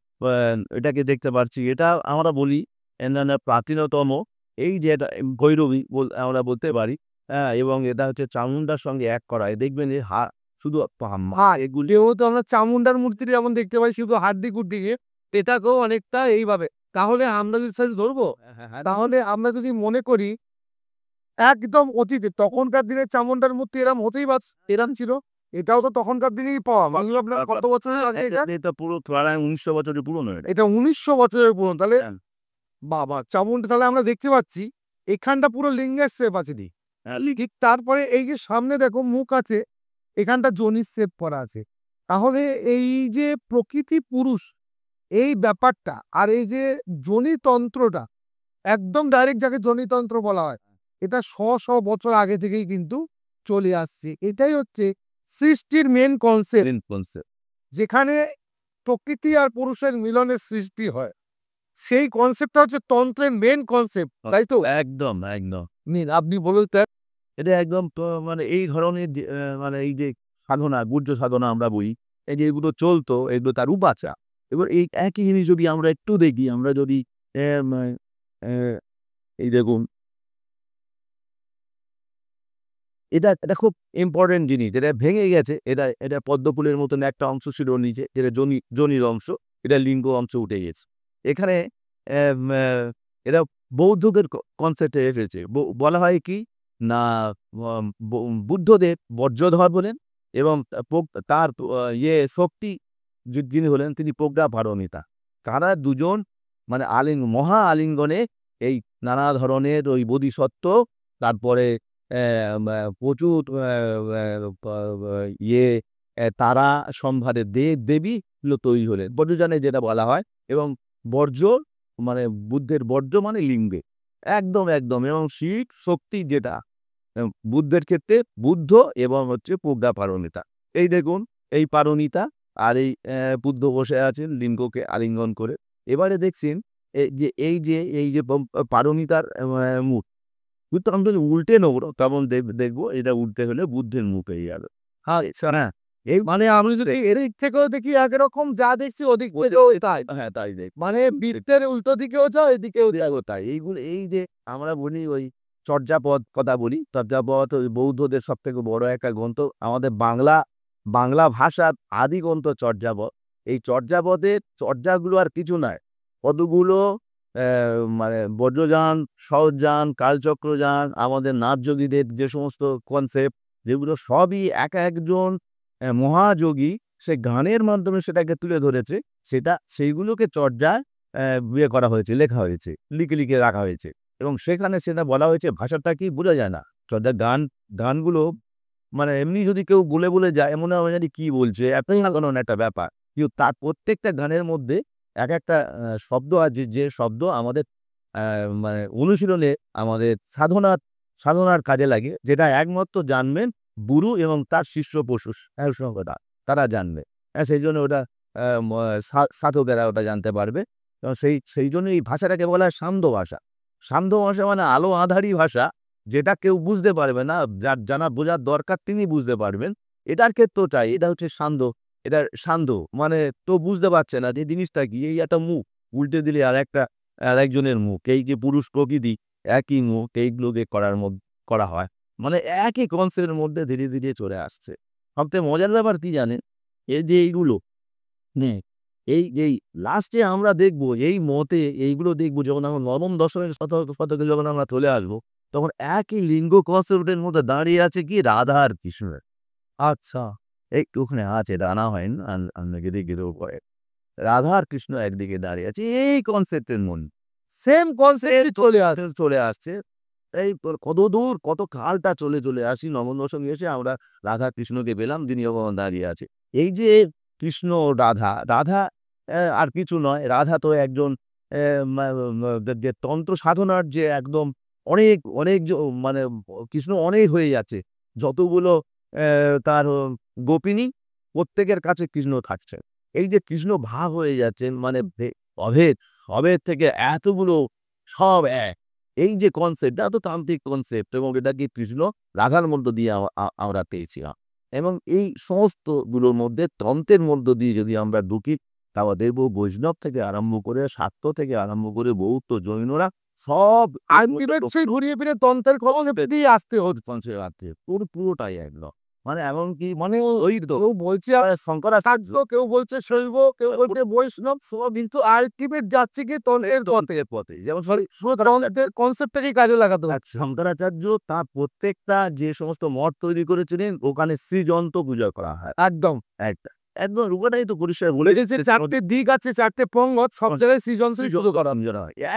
এটাকে দেখতে পাচ্ছি, এটা আমরা বলি প্রাচীনতম এই যে এটা ভৈরবী আমরা বলতে পারি, এবং এটা হচ্ছে চামুন্ডার সঙ্গে এক করা। দেখবেন যে শুধু এগুলি যেহেতু আমরা চামুন্ডার মূর্তি যেমন দেখতে পাই শুধু হাড্ডি কুড্ডিকে, এটাকেও অনেকটা এইভাবে। তাহলে আমরা যদি স্যার ধরবো, তাহলে আমরা যদি মনে করি একদম অতীতে তখনকার দিনে চামুন্ডার মূর্তি এরম হতেই এরম ছিল, এটাও তো তখনকার দিনেই পাওয়া। আপনার কত বছরের আগে এটা? এটা পুরো প্রায় 1900 বছরের পুরনো এটা। এটা 1900 বছরের পুরনো। তাহলে হ্যাঁ। বাবা চামুন্ডা, তাহলে আমরা দেখতে পাচ্ছি এখানটা পুরো লিঙ্গের শেপ আছে ঠিক তারপরে এই যে সামনে দেখো মুখ আছে, এখানটা যোনির শেপ করা আছে। তাহলে এই যে প্রকৃতি পুরুষ এই ব্যাপারটা আর এই যে যোনিতন্ত্রটা একদম ডাইরেক্ট যাকে যোনিতন্ত্র বলা হয়, এটা শ বছর আগে থেকেই কিন্তু চলে আসছে। এটাই হচ্ছে সৃষ্টির মেন কনসেপ্ট, যেখানে প্রকৃতি আর পুরুষের মিলনের সৃষ্টি হয়। সেই কনসেপ্টটা হচ্ছে তন্ত্রের মেন কনসেপ্ট, তাই তো? একদম নিন আপনি বলুন স্যার। এটা একদম মানে এই ধরনের মানে এই যে সাধনা, গুহ্য সাধনা আমরা বলি, এই যে এগুলো চলতো, এগুলো তার উপাচা। এবার এই একই জিনিস যদি আমরা একটু দেখি, আমরা যদি এই দেখুন, এটা খুব ইম্পর্টেন্ট জিনিস, এটা ভেঙে গেছে। এটা পদ্মফুলের মতন একটা অংশ ছিল নিচে, যেটা যোনির অংশ, এটা লিঙ্গ অংশ উঠে গেছে। এখানে এটা বৌদ্ধদের কনসেপ্টে এসেছে। বলা হয় কি না, বুদ্ধদেব বজ্রধর বলেন এবং তার শক্তি যিনি হলেন তিনি প্রজ্ঞা পারমিতা। তারা দুজন মানে মহা আলিঙ্গনে এই নানা ধরনের ওই বোধিসত্ত্ব, তারপরে প্রচুর তারা সম্ভারে দেবী তৈরি হলেন বর্জ্যজানে, যেটা বলা হয়। এবং বর্জ্য মানে বুদ্ধের বর্জ্য মানে লিঙ্গে একদম এবং শিব শক্তি, যেটা বুদ্ধের ক্ষেত্রে বুদ্ধ এবং হচ্ছে প্রজ্ঞা পারমিতা। এই দেখুন এই পারমিতা আর বুদ্ধ বসে আছেন লিঙ্গকে আলিঙ্গন করে। এবারে দেখছেন এই যে পারমিতার মুখ, কিন্তু আমি যদি উল্টে নেবো তেমন দেখবো এটা উল্টে হলে বুদ্ধের মুখ হয়ে গেল। হ্যাঁ, এই মানে আমি যদি এদিক থেকেও দেখি একরকম, যা দেখছি ওদিক থেকেও তাই। হ্যাঁ তাই দেখ, মানে বৃত্তের উল্টো দিকেও যায়, এদিকেও দেখো তাই। এইগুলো এই যে আমরা বলি ওই চর্যাপদ কথা বলি, চর্যাপদ ওই বৌদ্ধদের সব থেকে বড় একটা গ্রন্থ। আমাদের বাংলা ভাষার আদি গ্রন্থ চর্যাপদ। এই চর্যাপদের চর্যাগুলো আর কিছু নয়, কতগুলো মানে বজ্রযান, সহজযান, কালচক্রযান, আমাদের নাথযোগীদের যে সমস্ত কনসেপ্ট, যেগুলো সবই একজন মহাযোগী সে গানের মাধ্যমে সেটাকে তুলে ধরেছে, সেইগুলোকে চর্যায় বিয়ে করা হয়েছে, লেখা হয়েছে, লিখে রাখা হয়েছে। এবং সেখানে সেটা বলা হয়েছে, ভাষাটা কি বোঝা যায় না। চর্যার গানগুলো মানে এমনি যদি কেউ বলে যায়, মনে হয় জানি কি বলছে, এতই লাগানো একটা ব্যাপার। কিন্তু তার প্রত্যেকটা গানের মধ্যে একটা শব্দ আছে, যে শব্দ আমাদের মানে অনুশীলনে, আমাদের সাধনার কাজে লাগে, যেটা একমাত্র জানবেন গুরু এবং তার শিষ্য পশুষ তারা জানবে। সেই জন্য ওটা সাধকেরা ওটা জানতে পারবে। এবং সেই জন্য এই ভাষাটাকে বলা হয় সান্ধ্য ভাষা। সান্ধ্য ভাষা মানে আলো আঁধারি ভাষা, যেটা কেউ বুঝতে পারবে না, যার জানা বোঝার দরকার তিনি বুঝতে পারবেন। এটার ক্ষেত্রেও তাই, এটা হচ্ছে এটা সান্ধ্য মানে তো বুঝতে পারছে না যে জিনিসটা কি। এই একটা মুখ উল্টে দিলে আর একজনের মুখ, এই যে পুরুষ প্রকৃতি একই মুখ, এইগুলোকে করা হয়, মানে একই কনসেপ্টের মধ্যে ধীরে ধীরে চলে আসছে। সবথেকে মজার ব্যাপার কি জানেন, এই যে এইগুলো এই লাস্টে আমরা দেখবো এইগুলো দেখবো যখন আমরা নবম দশমের শতকে যখন আমরা চলে আসবো, তখন একই লিঙ্গ কনসেপ্টের মধ্যে দাঁড়িয়ে আছে কি রাধা আর কৃষ্ণের। আচ্ছা, একটু ওখানে আছে, রানা হয় না, রাধা আর কৃষ্ণ একদিকে দাঁড়িয়ে আছে এই কনসেপ্টের মধ্যে। সেম কনসেপ্ট চলে আসে। চলে আসছে। এই কত দূর কত কালটা চলে চলে আসি নবম দশমী এসে আমরা রাধা কৃষ্ণকে পেলাম যিনি ভগবান দাঁড়িয়ে আছে। এই যে কৃষ্ণ রাধা, রাধা আর কিছু নয়। রাধা তো একজন যে তন্ত্র সাধনার যে একদম অনেক, অনেক মানে কৃষ্ণ অনেক হয়ে যাচ্ছে। যতগুলো তার গোপিনী প্রত্যেকের কাছে কৃষ্ণ থাকছে। এই যে কৃষ্ণ ভাগ হয়ে যাচ্ছেন মানে অভেদ, অভেদ থেকে এতগুলো সব এক। এই যে কনসেপ্ট এটা তো তান্ত্রিক কনসেপ্ট এবং এটাকে কৃষ্ণ রাধার মধ্য দিয়ে আমরা পেয়েছি। এবং এই সমস্ত গুলোর মধ্যে তন্ত্রের মধ্য দিয়ে যদি আমরা ঢুকি তাও দেখব বৈষ্ণব থেকে আরম্ভ করে শাক্ত থেকে আরম্ভ করে বৌদ্ধ জৈনরা সব আলটিমেট সেই ঘুরিয়ে ফিরে তন্ত্রের কনসেপ্ট দিয়ে আসতে হচ্ছে। পুরোটাই একদম মানে এমনকি মানে ওই তো কেউ বলছে শঙ্করাচার্য শাক্ত, কেউ বলছে শৈব, কেউ বলছে বৈষ্ণব, সব কিন্তু আলটিমেট যাচ্ছে কি তন্ত্রের পথে। পথে যেমন তন্ত্রের কনসেপ্টটাকে কাজে লাগাতে হচ্ছে। শঙ্করাচার্য তার প্রত্যেকটা যে সমস্ত মঠ তৈরি করেছিলেন ওখানে শ্রীযন্ত্র পূজা করা হয় একদম একটা একদম রূপটাই তো পরিষ্কার বলে এই যে চারটে দিক আছে, চারটে পঙ্গত, সব জায়গায় সৃজনশীল শুরু করা।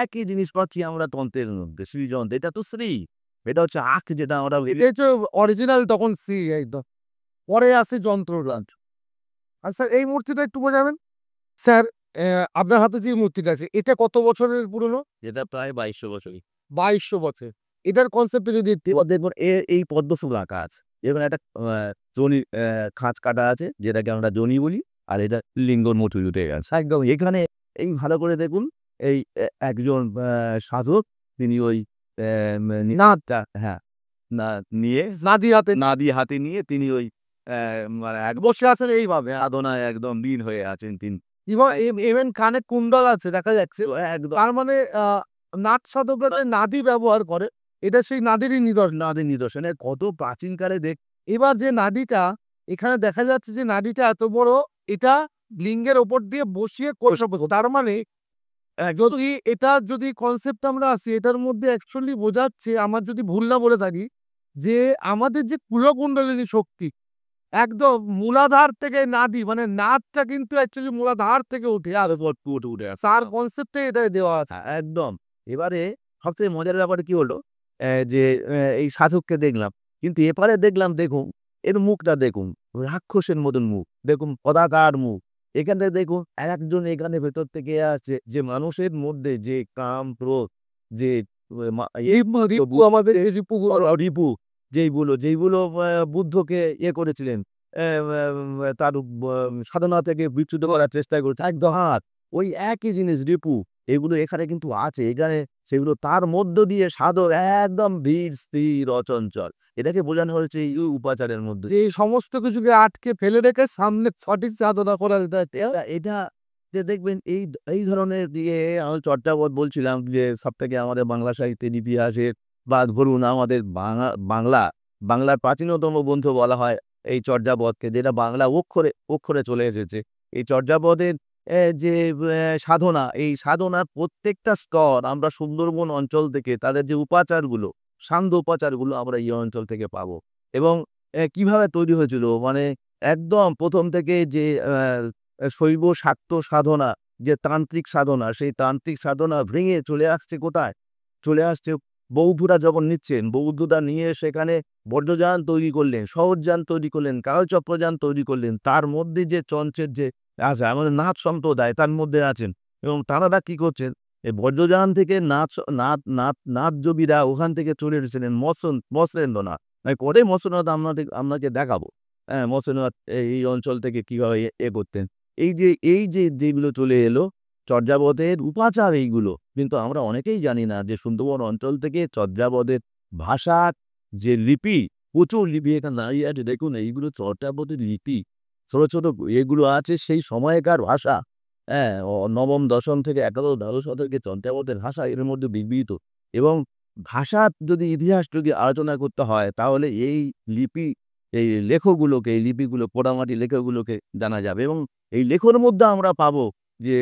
একই জিনিস পাচ্ছি আমরা তন্ত্রের মধ্যে শ্রীযন্ত্র এটা তো শ্রী এটা হচ্ছে আখ যেটা আমরা এটা হচ্ছে অরিজিনাল, তখন সি একদম। পরে আসে যন্ত্ররাজ। আর স্যার এই মূর্তিটা একটু বোঝাবেন স্যার? আপনার হাতে যে মূর্তিটা আছে এটা কত বছরের পুরনো? যেটা প্রায় 2200 বছরই 2200 বছর। এটার কনসেপ্টে যদি একটু দেখুন এই পদ্মফুল আঁকা আছে এখানে একটা জনি খাঁজ কাটা আছে যেটাকে আমরা জনি বলি আর এটা লিঙ্গর মোটিভ উঠে গেছে একদম এখানে এই ভালো করে দেখুন এই একজন সাধক তিনি ওই নাদটা হ্যাঁ না নিয়ে নাদি হাতে নিয়ে তিনি ওই মানে এক বসে আছেন এইভাবে সাধনায় একদম লীন হয়ে আছেন তিনি ইভেন কানে কুণ্ডল আছে দেখা যাচ্ছে। একদম তার মানে নাট সাধকরা যে নাদি ব্যবহার করে এটা সেই নাদেরই নিদর্শন। নাদের নিদর্শনের কত প্রাচীনকালে এবার যে নাদিটা এখানে দেখা যাচ্ছে যে নাদিটা এত বড়, এটা লিঙ্গের ওপর দিয়ে বসিয়ে করতে। তার মানে যদি এটা যদি কনসেপ্ট আমরা আসি এটার মধ্যে অ্যাকচুয়ালি বোঝাচ্ছে, আমার যদি ভুল না বলে থাকি, যে আমাদের যে কুলকুণ্ডলিনী শক্তি একদম মূলাধার থেকে নাদি, মানে নাদটা কিন্তু অ্যাকচুয়ালি মূলাধার থেকে উঠে আর উঠে আসে তার কনসেপ্টে এটা দেওয়া আছে। একদম এবারে সবথেকে মজার ব্যাপার কি হলো যে এই সাধককে দেখলাম কিন্তু এপারে দেখলাম দেখুন এর মুখটা দেখুন রাক্ষসের মতন মুখ দেখুন পদাকার মুখ এখানে দেখুন একজন এখানে ভেতর থেকে আসছে যে মানুষের মধ্যে যে কাম ক্রোধ যে আমাদের রিপু যেইগুলো বুদ্ধকে করেছিলেন তার সাধনা থেকে বিচ্যুত করার চেষ্টা করেছে একদম হাত ওই একই জিনিস রিপু এগুলো এখানে কিন্তু আছে এখানে সেগুলো তার মধ্য দিয়ে সাধক একদম ধীর স্থির অচঞ্চল এটাকে বোঝানো হয়েছে এই উপাচারের মধ্যে যে সমস্ত কিছুকে আটকে ফেলে রেখে সামনে সঠিক সাধনা করার এটা যে দেখবেন এই ধরনের দিয়ে আমি চর্যাপদ বলছিলাম যে সব থেকে আমাদের বাংলা সাহিত্যের ইতিহাসের বা ধরুন আমাদের বাংলার প্রাচীনতম গ্রন্থ বলা হয় এই চর্যাপদকে যেটা বাংলা অক্ষরে চলে এসেছে এই চর্যাপদের যে সাধনা এই সাধনার প্রত্যেকটা স্তর আমরা সুন্দরবন অঞ্চল থেকে তাদের যে উপাচারগুলো সান্ধ্য উপাচারগুলো আমরা এই অঞ্চল থেকে পাবো এবং কিভাবে তৈরি হয়েছিল মানে একদম প্রথম থেকে যে শৈব শাক্ত সাধনা যে তান্ত্রিক সাধনা সেই তান্ত্রিক সাধনা ভেঙে চলে আসছে কোথায় চলে আসছে বৌদ্ধরা যখন নিচ্ছেন বৌদ্ধরা নিয়ে সেখানে বজ্রযান তৈরি করলেন সহজযান তৈরি করলেন কালচক্রযান তৈরি করলেন তার মধ্যে যে চঞ্চের যে আছে আমাদের নাথ সম্প্রদায় তার মধ্যে আছেন এবং তারা কি করছেন এই বজ্রযান থেকে নাথ জবিরা ওখান থেকে চলে এসেছিলেন মৎস্যেন্দ্রনাথ করে মৎস্যনাথ আপনাকে দেখাবো হ্যাঁ মৎস্যনাথ এই অঞ্চল থেকে কীভাবে করতেন এই যে যেগুলো চলে এলো চর্যাপদের উপাচার এইগুলো কিন্তু আমরা অনেকেই জানি না যে সুন্দরবন অঞ্চল থেকে চর্যাপদের ভাষার যে লিপি প্রচুর লিপি এখানে দাঁড়িয়ে আছে দেখুন এইগুলো চর্যাপদের লিপি ছোট ছোট এগুলো আছে সেই সময়কার ভাষা হ্যাঁ নবম দশম থেকে একাদশ দ্বাদশ শতকে চর্যাপদের ভাষা এর মধ্যে বিবৃত এবং ভাষার যদি ইতিহাস যদি আলোচনা করতে হয় তাহলে এই লিপি এই লেখকগুলোকে এই লিপিগুলো পোড়ামাটি লেখকগুলোকে জানা যাবে এবং এই লেখের মধ্যে আমরা পাবো যে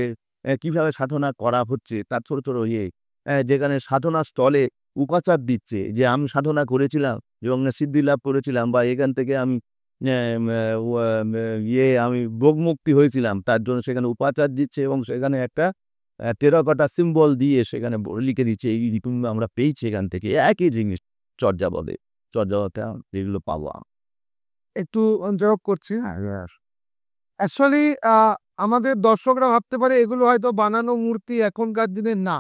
কিভাবে সাধনা করা হচ্ছে তার ছোট ছোট যেখানে সাধনা স্থলে উপাচার দিচ্ছে যে আমি সাধনা করেছিলাম এবং সিদ্ধি লাভ করেছিলাম বা এখান থেকে আমি আমি ভোগমুক্তি হয়েছিলাম তার জন্য সেখানে উপাচার দিচ্ছে এবং সেখানে একটা টেরাকোটা সিম্বল দিয়ে সেখানে লিখে দিচ্ছে এই রিপুন আমরা পেয়েছি এখান থেকে একই জিনিস চর্যাপদে চর্যাপদে যেগুলো পাবো একটু জবাব করছি। অ্যাকচুয়ালি আমাদের দর্শকরা ভাবতে পারে এগুলো হয়তো বানানো মূর্তি এখনকার দিনে না।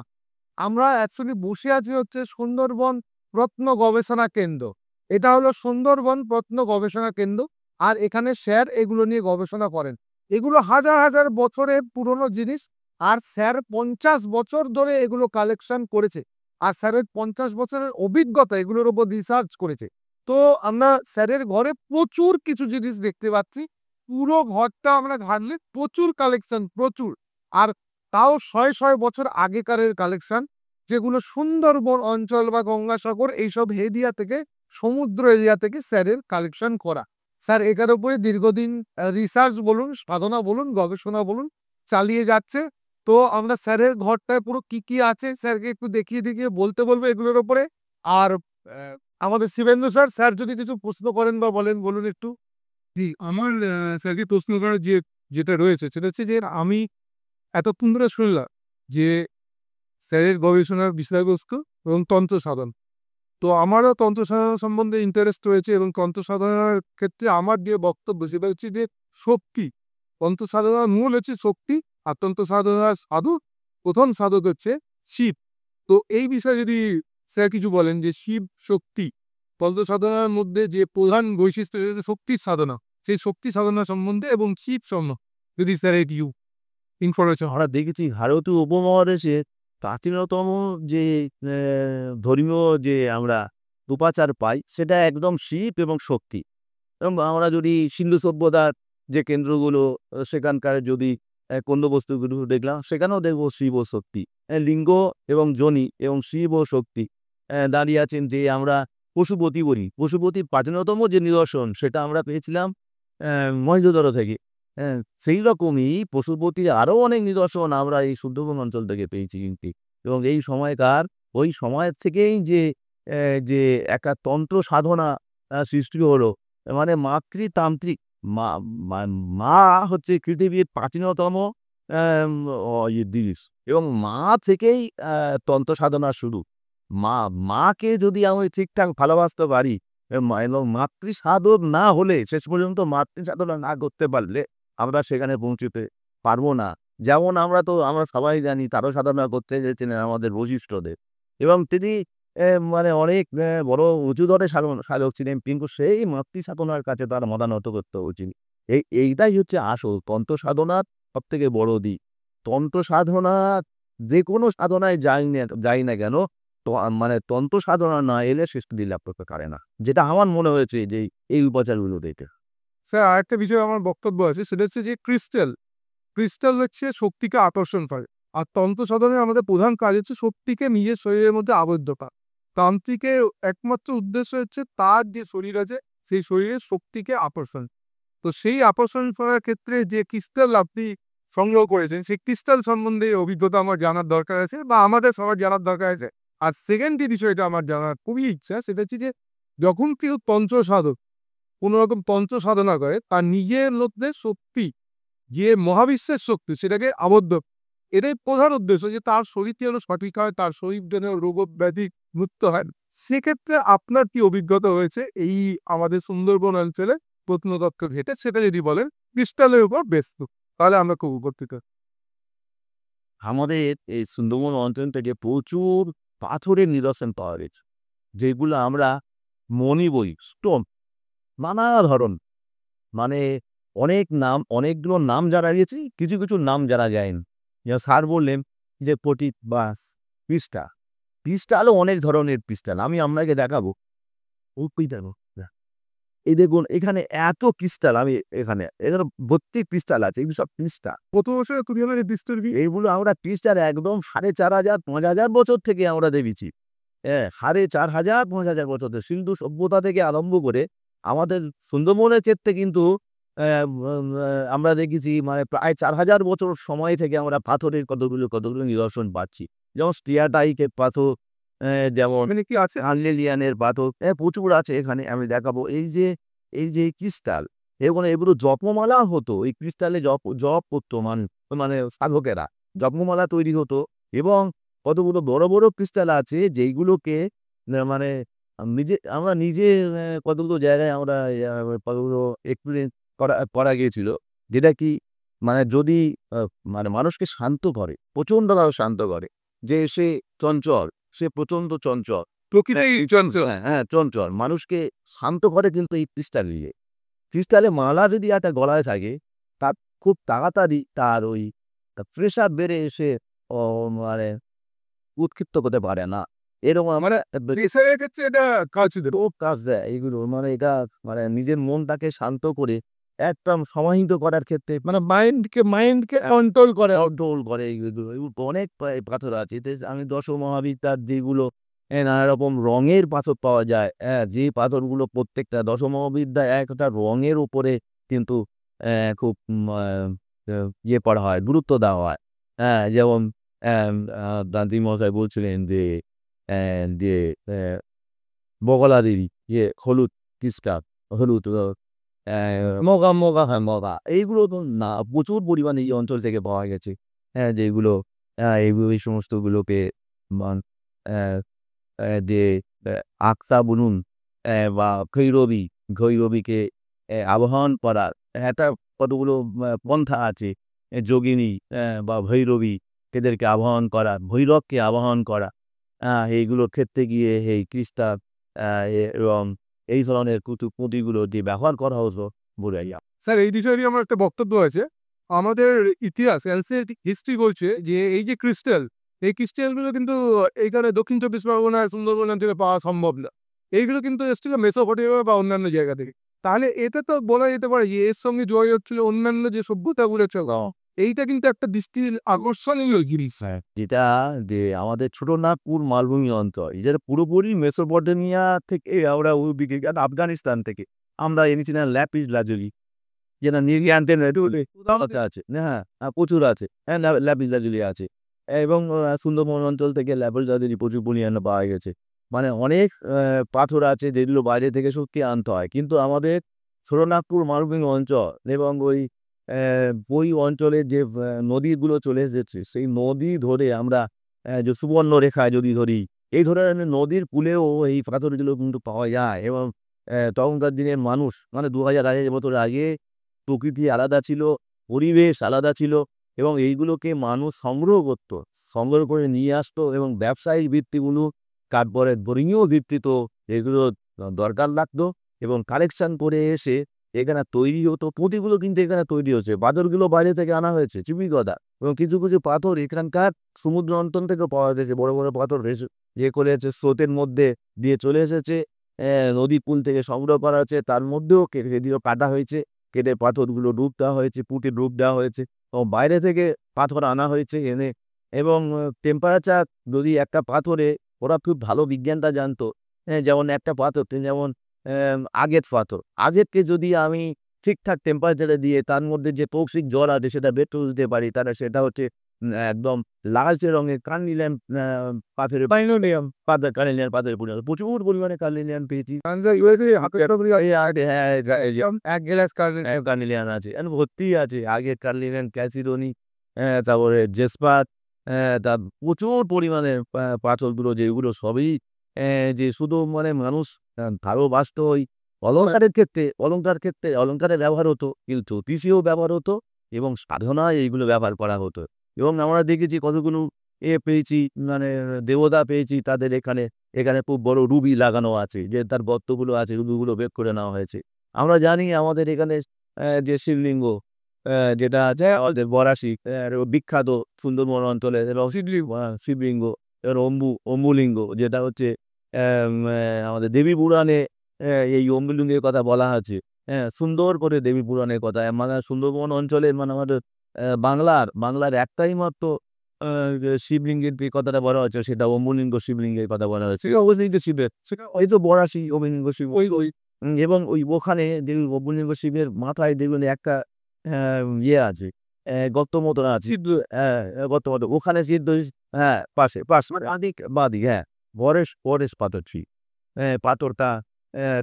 আমরা অ্যাকচুয়ালি বসে আছি হচ্ছে সুন্দরবন প্রত্ন গবেষণা কেন্দ্র। এটা হলো সুন্দরবন প্রত্ন গবেষণা কেন্দ্র। আর এখানে স্যার এগুলো নিয়ে গবেষণা করেন। এগুলো হাজার হাজার বছরের পুরনো জিনিস। আর স্যার 50 বছর ধরে এগুলো কালেকশন করেছে। আর স্যারের 50 বছরের অভিজ্ঞতা এগুলোর উপর রিসার্চ করেছে। তো আমরা স্যারের ঘরে প্রচুর কিছু জিনিস দেখতে পাচ্ছি। পুরো ঘরটা আমরা ঘাটলে প্রচুর কালেকশন, প্রচুর। আর তাও শয়ে শয়ে বছর আগেকারের কালেকশন, যেগুলো সুন্দরবন অঞ্চল বা গঙ্গাসাগর এইসব এরিয়া থেকে, সমুদ্র এরিয়া থেকে স্যারের কালেকশন করা। স্যার এটার উপরে দীর্ঘদিন রিসার্চ বলুন, সাধনা বলুন, গবেষণা বলুন চালিয়ে যাচ্ছে। তো আমরা স্যারের ঘরটায় পুরো কি কি আছে স্যারকে একটু দেখিয়ে দেখিয়ে বলতে বলবো এগুলোর উপরে। আর আমাদের শিবেন্দ্র স্যার, স্যার যদি কিছু প্রশ্ন করেন বা বলেন, বলুন একটু। আমার স্যারকে প্রশ্ন করার যেটা রয়েছে সেটা হচ্ছে যে আমি এতক্ষণ ধরে শুনলাম যে স্যারের গবেষণার বিষয়বস্তু এবং তন্ত্র সাধন। তো আমারও তন্ত্র সাধনা সম্বন্ধে ইন্টারেস্ট রয়েছে এবং তন্ত্র সাধনার ক্ষেত্রে আমার যে বক্তব্য সেটা হচ্ছে যে শক্তি। তন্ত্র সাধনার মূল হচ্ছে শক্তি, আর তন্ত্র সাধনার সাধক, প্রথম সাধক হচ্ছে শিব। তো এই বিষয়ে যদি স্যার কিছু বলেন যে শিব শক্তি, তন্ত্র সাধনার মধ্যে যে প্রধান বৈশিষ্ট্য হচ্ছে শক্তির সাধনা, সেই শক্তি সাধনা সম্বন্ধে এবং শিব সম্বন্ধে যদি স্যারের কিছু ইনফরমেশন। আমরা দেখেছি ভারতীয় উপমহাদেশে প্রাচীনতম যে ধর্মীয় যে আমরা উপাচার পাই সেটা একদম শিব এবং শক্তি। এবং আমরা যদি সিন্ধু সভ্যতার যে কেন্দ্রগুলো সেখানকার যদি কোন বস্তুগুলো দেখলাম সেখানেও দেখবো শিব ও শক্তি, লিঙ্গ এবং যোনি এবং শিব ও শক্তি দাঁড়িয়ে আছেন। যে আমরা পশুপতি বলি, পশুপতির প্রাচীনতম যে নিদর্শন সেটা আমরা পেয়েছিলাম মহেঞ্জোদারো থেকে। সেই রকমই পশুপতির আরও অনেক নিদর্শন আমরা এই সুন্দরবন অঞ্চল থেকে পেয়েছি কিন্তু। এবং এই সময়কার ওই সময় থেকেই যে একটা তন্ত্র সাধনা সৃষ্টি হলো, মানে মাতৃতান্ত্রিক মা মা হচ্ছে পৃথিবীর প্রাচীনতম জিনিস এবং মা থেকেই তন্ত্র সাধনা শুরু। মাকে যদি আমি ঠিকঠাক ভালোবাসতে পারি এবং মাতৃ সাধক না হলে, শেষ পর্যন্ত মাতৃ সাধনা না করতে পারলে আমরা সেখানে পৌঁছতে পারবো না। যেমন আমরা সবাই জানি তারও সাধনা করতে গেছিলেন আমাদের বশিষ্ঠদেব এবং তিনি মানে অনেক বড় উঁচুদরে সাধক ছিলেন, কিন্তু সেই মাতৃ সাধনার কাছে তার মতানত করতে উচিত। এইটাই হচ্ছে আসল তন্ত্র সাধনার সব থেকে বড় দিক। তন্ত্র সাধনা যে কোনো সাধনায় যাই না কেন, মানে তন্ত্র সাধনা না এলে সৃষ্টি লাভ করতে পারে না, যেটা আমার মনে হয়েছে যে এই উপাচারগুলো দেখে। স্যার আরেকটা বিষয়ে আমার বক্তব্য আছে, সেটা হচ্ছে যে ক্রিস্টাল হচ্ছে শক্তিকে আকর্ষণ করে। আর তন্ত্র সাধনে আমাদের প্রধান কাজ হচ্ছে শক্তিকে নিজের শরীরের মধ্যে আবদ্ধ করা। তান্ত্রিকের একমাত্র উদ্দেশ্য হচ্ছে তার যে শরীর আছে সেই শরীরের শক্তিকে আকর্ষণ। তো সেই আকর্ষণ করার ক্ষেত্রে যে ক্রিস্টাল আপনি সংগ্রহ করেছেন সেই ক্রিস্টাল সম্বন্ধে অভিজ্ঞতা আমার জানার দরকার আছে বা আমাদের সবার জানার দরকার আছে। আর সেকেন্ড যে বিষয়টা আমার জানার খুবই ইচ্ছা সেটা হচ্ছে যে যখন কেউ তন্ত্র সাধক কোনো রকম তন্ত্র সাধনা করে তার নিজের মধ্যে শক্তি, যে মহাবিশ্বের শক্তি সেটাকে আবদ্ধ, এটাই প্রধান উদ্দেশ্য যে তার শরীর যেন সঠিক হয়, তার শরীর যেন রোগ ব্যাধি মুক্ত হয়। সেক্ষেত্রে আপনার কি অভিজ্ঞতা হয়েছে এই আমাদের সুন্দরবন অঞ্চলে প্রত্নতত্ত্ব ঘেটে, সেটা যদি বলেন ক্রিস্টালের উপর বেস্ট, তাহলে আমরা খুব উপকৃত। আমাদের এই সুন্দরবন অঞ্চল থেকে প্রচুর পাথরের নিদর্শন পাওয়া গেছে, যেগুলো আমরা মণি বলি, স্টোন, নানা ধরন, মানে অনেকগুলো নাম জানা গেছে, কিছু কিছু নাম জানা যায়নি। যেমন স্যার বললেন যে পটিত বাস পিস্টালও অনেক ধরনের পিস্টাল আমি আপনাকে দেখাবো। দেখো এই দেখুন এখানে এত ক্রিস্টাল, আমি এখানে ভর্তি ক্রিস্টাল আছে, এগুলো সব ক্রিস্টাল। কত বছর এইগুলো আমরা ক্রিস্টাল একদম 4500-5000 বছর থেকে আমরা দেখেছি। 4500-5000 বছর থেকে সিন্ধু সভ্যতা থেকে আরম্ভ করে আমাদের সুন্দরবনের ক্ষেত্রে কিন্তু আমরা দেখেছি মানে প্রায় 4000 বছর সময় থেকে আমরা পাথরের কতগুলো নিদর্শন পাচ্ছি। যেমন স্টিয়াটাইটের পাথর, যেমন কি আছে আর্লেলিয়ানের পাথর, প্রচুর আছে এখানে, আমি দেখাবো। এই যে ক্রিস্টাল, এগুলো জপমালা হতো, এই ক্রিস্টালে জপ করতো মানে সাধকেরা, যজ্ঞমালা তৈরি হতো এবং কতগুলো বড় বড় ক্রিস্টাল আছে যেইগুলোকে মানে আমরা নিজে কতগুলো জায়গায় আমরা কতগুলো এক্সপিরিয়েন্স করা গিয়েছিল, যেটা কি মানে যদি মানে মানুষকে শান্ত করে, প্রচণ্ডভাবে শান্ত করে, যে সে চঞ্চল, সে প্রচণ্ড চঞ্চল, প্রকৃতি চঞ্চল। হ্যাঁ চঞ্চল, মানুষকে শান্ত করে কিন্তু এই ক্রিস্টাল দিয়ে। ক্রিস্টালে মালা যদি একটা গলায় থাকে, তার খুব তাড়াতাড়ি তার ওই প্রেশার বেড়ে এসে মানে উৎক্ষিপ্ত করতে পারে না, এরকম মানে প্রেসারের ক্ষেত্রে এটা কাজ দেবে। খুব কাজ দেয় এইগুলো। মানে এটা মানে নিজের মনটাকে শান্ত করে একদম সমাহিত করার ক্ষেত্রে মানে মাইন্ডকে কন্ট্রোল করে। কন্ট্রোল করে এইগুলো। এগুলো অনেক পাথর আছে এতে। আমি দশ মহাবিদ্যার যেগুলো নানা রকম রঙের পাথর পাওয়া যায়, যে পাথরগুলো প্রত্যেকটা দশ মহাবিদ্যায় একটা রঙের উপরে কিন্তু খুব ইয়ে করা হয়, গুরুত্ব দেওয়া হয়। যেমন দান্তি মহাশয় বলছিলেন যে যে বগলা দেবী, হলুদ ক্রিস্টাল, হলুদ মগা এইগুলো তো না প্রচুর পরিমাণে এই অঞ্চল থেকে পাওয়া গেছে। যেগুলো এইগুলো এই সমস্তগুলোকে মান যে আকসা বলুন বা ভৈরবীকে আবাহন করার একটা কতগুলো পন্থা আছে। যোগিনী বা ভৈরবী, এদেরকে আবাহন করা, ভৈরবকে আবাহন করা, এইগুলোর ক্ষেত্রে গিয়ে এই ক্রিস্টাল এবং এই ধরনের পুঁতিগুলো যে ব্যবহার করা হতো বলে যায়। স্যার এই বিষয়ে নিয়ে আমার একটা বক্তব্য আছে। আমাদের ইতিহাস অ্যানসিয়েন্ট হিস্ট্রি বলছে যে এই যে ক্রিস্টাল, এই ক্রিস্টালগুলো কিন্তু এইখানে দক্ষিণ চব্বিশ পরগনায় সুন্দরবন থেকে পাওয়া সম্ভব না। এইগুলো কিন্তু এসেছিল মেসোপটেমিয়া বা অন্যান্য জায়গা থেকে। তাহলে এটা তো বলা যেতে পারে যে এর সঙ্গে জয় হচ্ছিল অন্যান্য যে সভ্যতাগুলো ছিল। এইটা কিন্তু একটা দৃষ্টির আকর্ষণীয় জিনিস। যেটা যে আমাদের ছোটনাগপুর মালভূমি অঞ্চল, যেটা পুরোপুরি মেসোপটেমিয়া থেকে আমরা ওইদিকে আফগানিস্তান থেকে আমরা এনেছিলাম ল্যাপিস লাজুলি, যেটা নির্গিয়ান্তের আছে, হ্যাঁ প্রচুর আছে, হ্যাঁ ল্যাপিস লাজুলি আছে। এবং সুন্দরবন অঞ্চল থেকে ল্যাপিস লাজুলি প্রচুর পরিমাণে পাওয়া গেছে। মানে অনেক পাথর আছে যেগুলো বাইরে থেকে সত্যি আনতে হয়, কিন্তু আমাদের ছোটনাগপুর মালভূমি অঞ্চল এবং ওই অঞ্চলে যে নদীগুলো চলে এসেছে, সেই নদী ধরে আমরা যে সুবর্ণরেখায় যদি ধরি, এই ধরনের নদীর কূলেও এই পাথরগুলো কিন্তু পাওয়া যায়। এবং তখনকার দিনের মানুষ মানে 2000 বছর আগে প্রকৃতি আলাদা ছিল, পরিবেশ আলাদা ছিল, এবং এইগুলোকে মানুষ সংগ্রহ করে নিয়ে আসতো এবং ব্যবসায়িক ভিত্তিগুলো, তারপরে ধর্মীয় ভিত্তিতে এগুলো দরকার লাগতো এবং কালেকশন করে এসে এখানে তৈরি হতো। পুঁতিগুলো কিন্তু এখানে তৈরি হচ্ছে, পাথরগুলো বাইরে থেকে আনা হয়েছে চুপি কথা। এবং কিছু কিছু পাথর এখানকার সমুদ্র অঞ্চল থেকে পাওয়া গেছে, বড় বড় পাথর ইয়ে করে এসে স্রোতের মধ্যে দিয়ে চলে এসেছে, নদী কুল থেকে সংগ্রহ করা হয়েছে, তার মধ্যেও সেদিও কাটা হয়েছে, কেটে পাথরগুলো ডুব দেওয়া হয়েছে, পুঁতে ডুব দেওয়া হয়েছে, এবং বাইরে থেকে পাথর আনা হয়েছে এনে। এবং টেম্পারেচার যদি একটা পাথরে, ওরা খুব ভালো বিজ্ঞানটা জানতো, যেমন একটা পাথর যেমন আগের পাথর, আগেরকে যদি আমি ঠিকঠাক টেম্পারেচারে দিয়ে তার মধ্যে যে টক্সিক জল আছে সেটা বের করে দিতে পারি, তাহলে সেটা হচ্ছে একদম লালচে রঙের কার্নিলিয়ান পাথরের কার্নিলিয়ান পাথরের পরিমাণ প্রচুর পরিমাণে কার্নিলিয়ান পেয়েছি। এক গ্লাস কার্নিলিয়ান আছে, ভর্তি আছে আগের কার্নিলিয়ান, ক্যালসিডনি, তারপরে জেসপার, তার প্রচুর পরিমাণে পাথরগুলো, যেগুলো সবই যে শুধু মানে মানুষ ভালোবাসত। ওই অলঙ্কারে ব্যবহার হতো, কিন্তু জ্যোতিষেও ব্যবহার হতো এবং সাধনায় এইগুলো ব্যবহার করা হতো। এবং আমরা দেখেছি কতগুলো পেয়েছি, মানে দেবতা পেয়েছি তাদের এখানে খুব বড় রুবি লাগানো আছে, যে তার গর্তগুলো আছে, রুবিগুলো বের করে নেওয়া হয়েছে। আমরা জানি আমাদের এখানে যে শিবলিঙ্গ যেটা আছে আমাদের বরাশি বিখ্যাত সুন্দরবন অঞ্চলে শিবলিঙ্গ, এবার অম্বুলিঙ্গ, যেটা হচ্ছে আমাদের দেবী পুরাণে এই অম্বুলিঙ্গের কথা বলা আছে। সুন্দর করে দেবী পুরাণের কথা, মানে সুন্দরবন অঞ্চলের মানে আমাদের বাংলার একটাই মাত্র শিবলিঙ্গের যে কথাটা বলা হচ্ছে, সেটা অম্বুলিঙ্গ শিবলিঙ্গের কথা বলা হয়েছে। অবশ্যই যে শিবের, সেটা ওই তো বরাশি অম্বুলিঙ্গ শিব, এবং ওখানে দেখুন অম্বুলিঙ্গ শিবের মাথায় দেখবেন একটা ইয়ে আছে, গর্ত মতন আছে, গর্ত মতো, ওখানে সিদ্ধ, হ্যাঁ পাশে মানে বাদিক, হ্যাঁ পরেশ পাথরটি, পাথরটা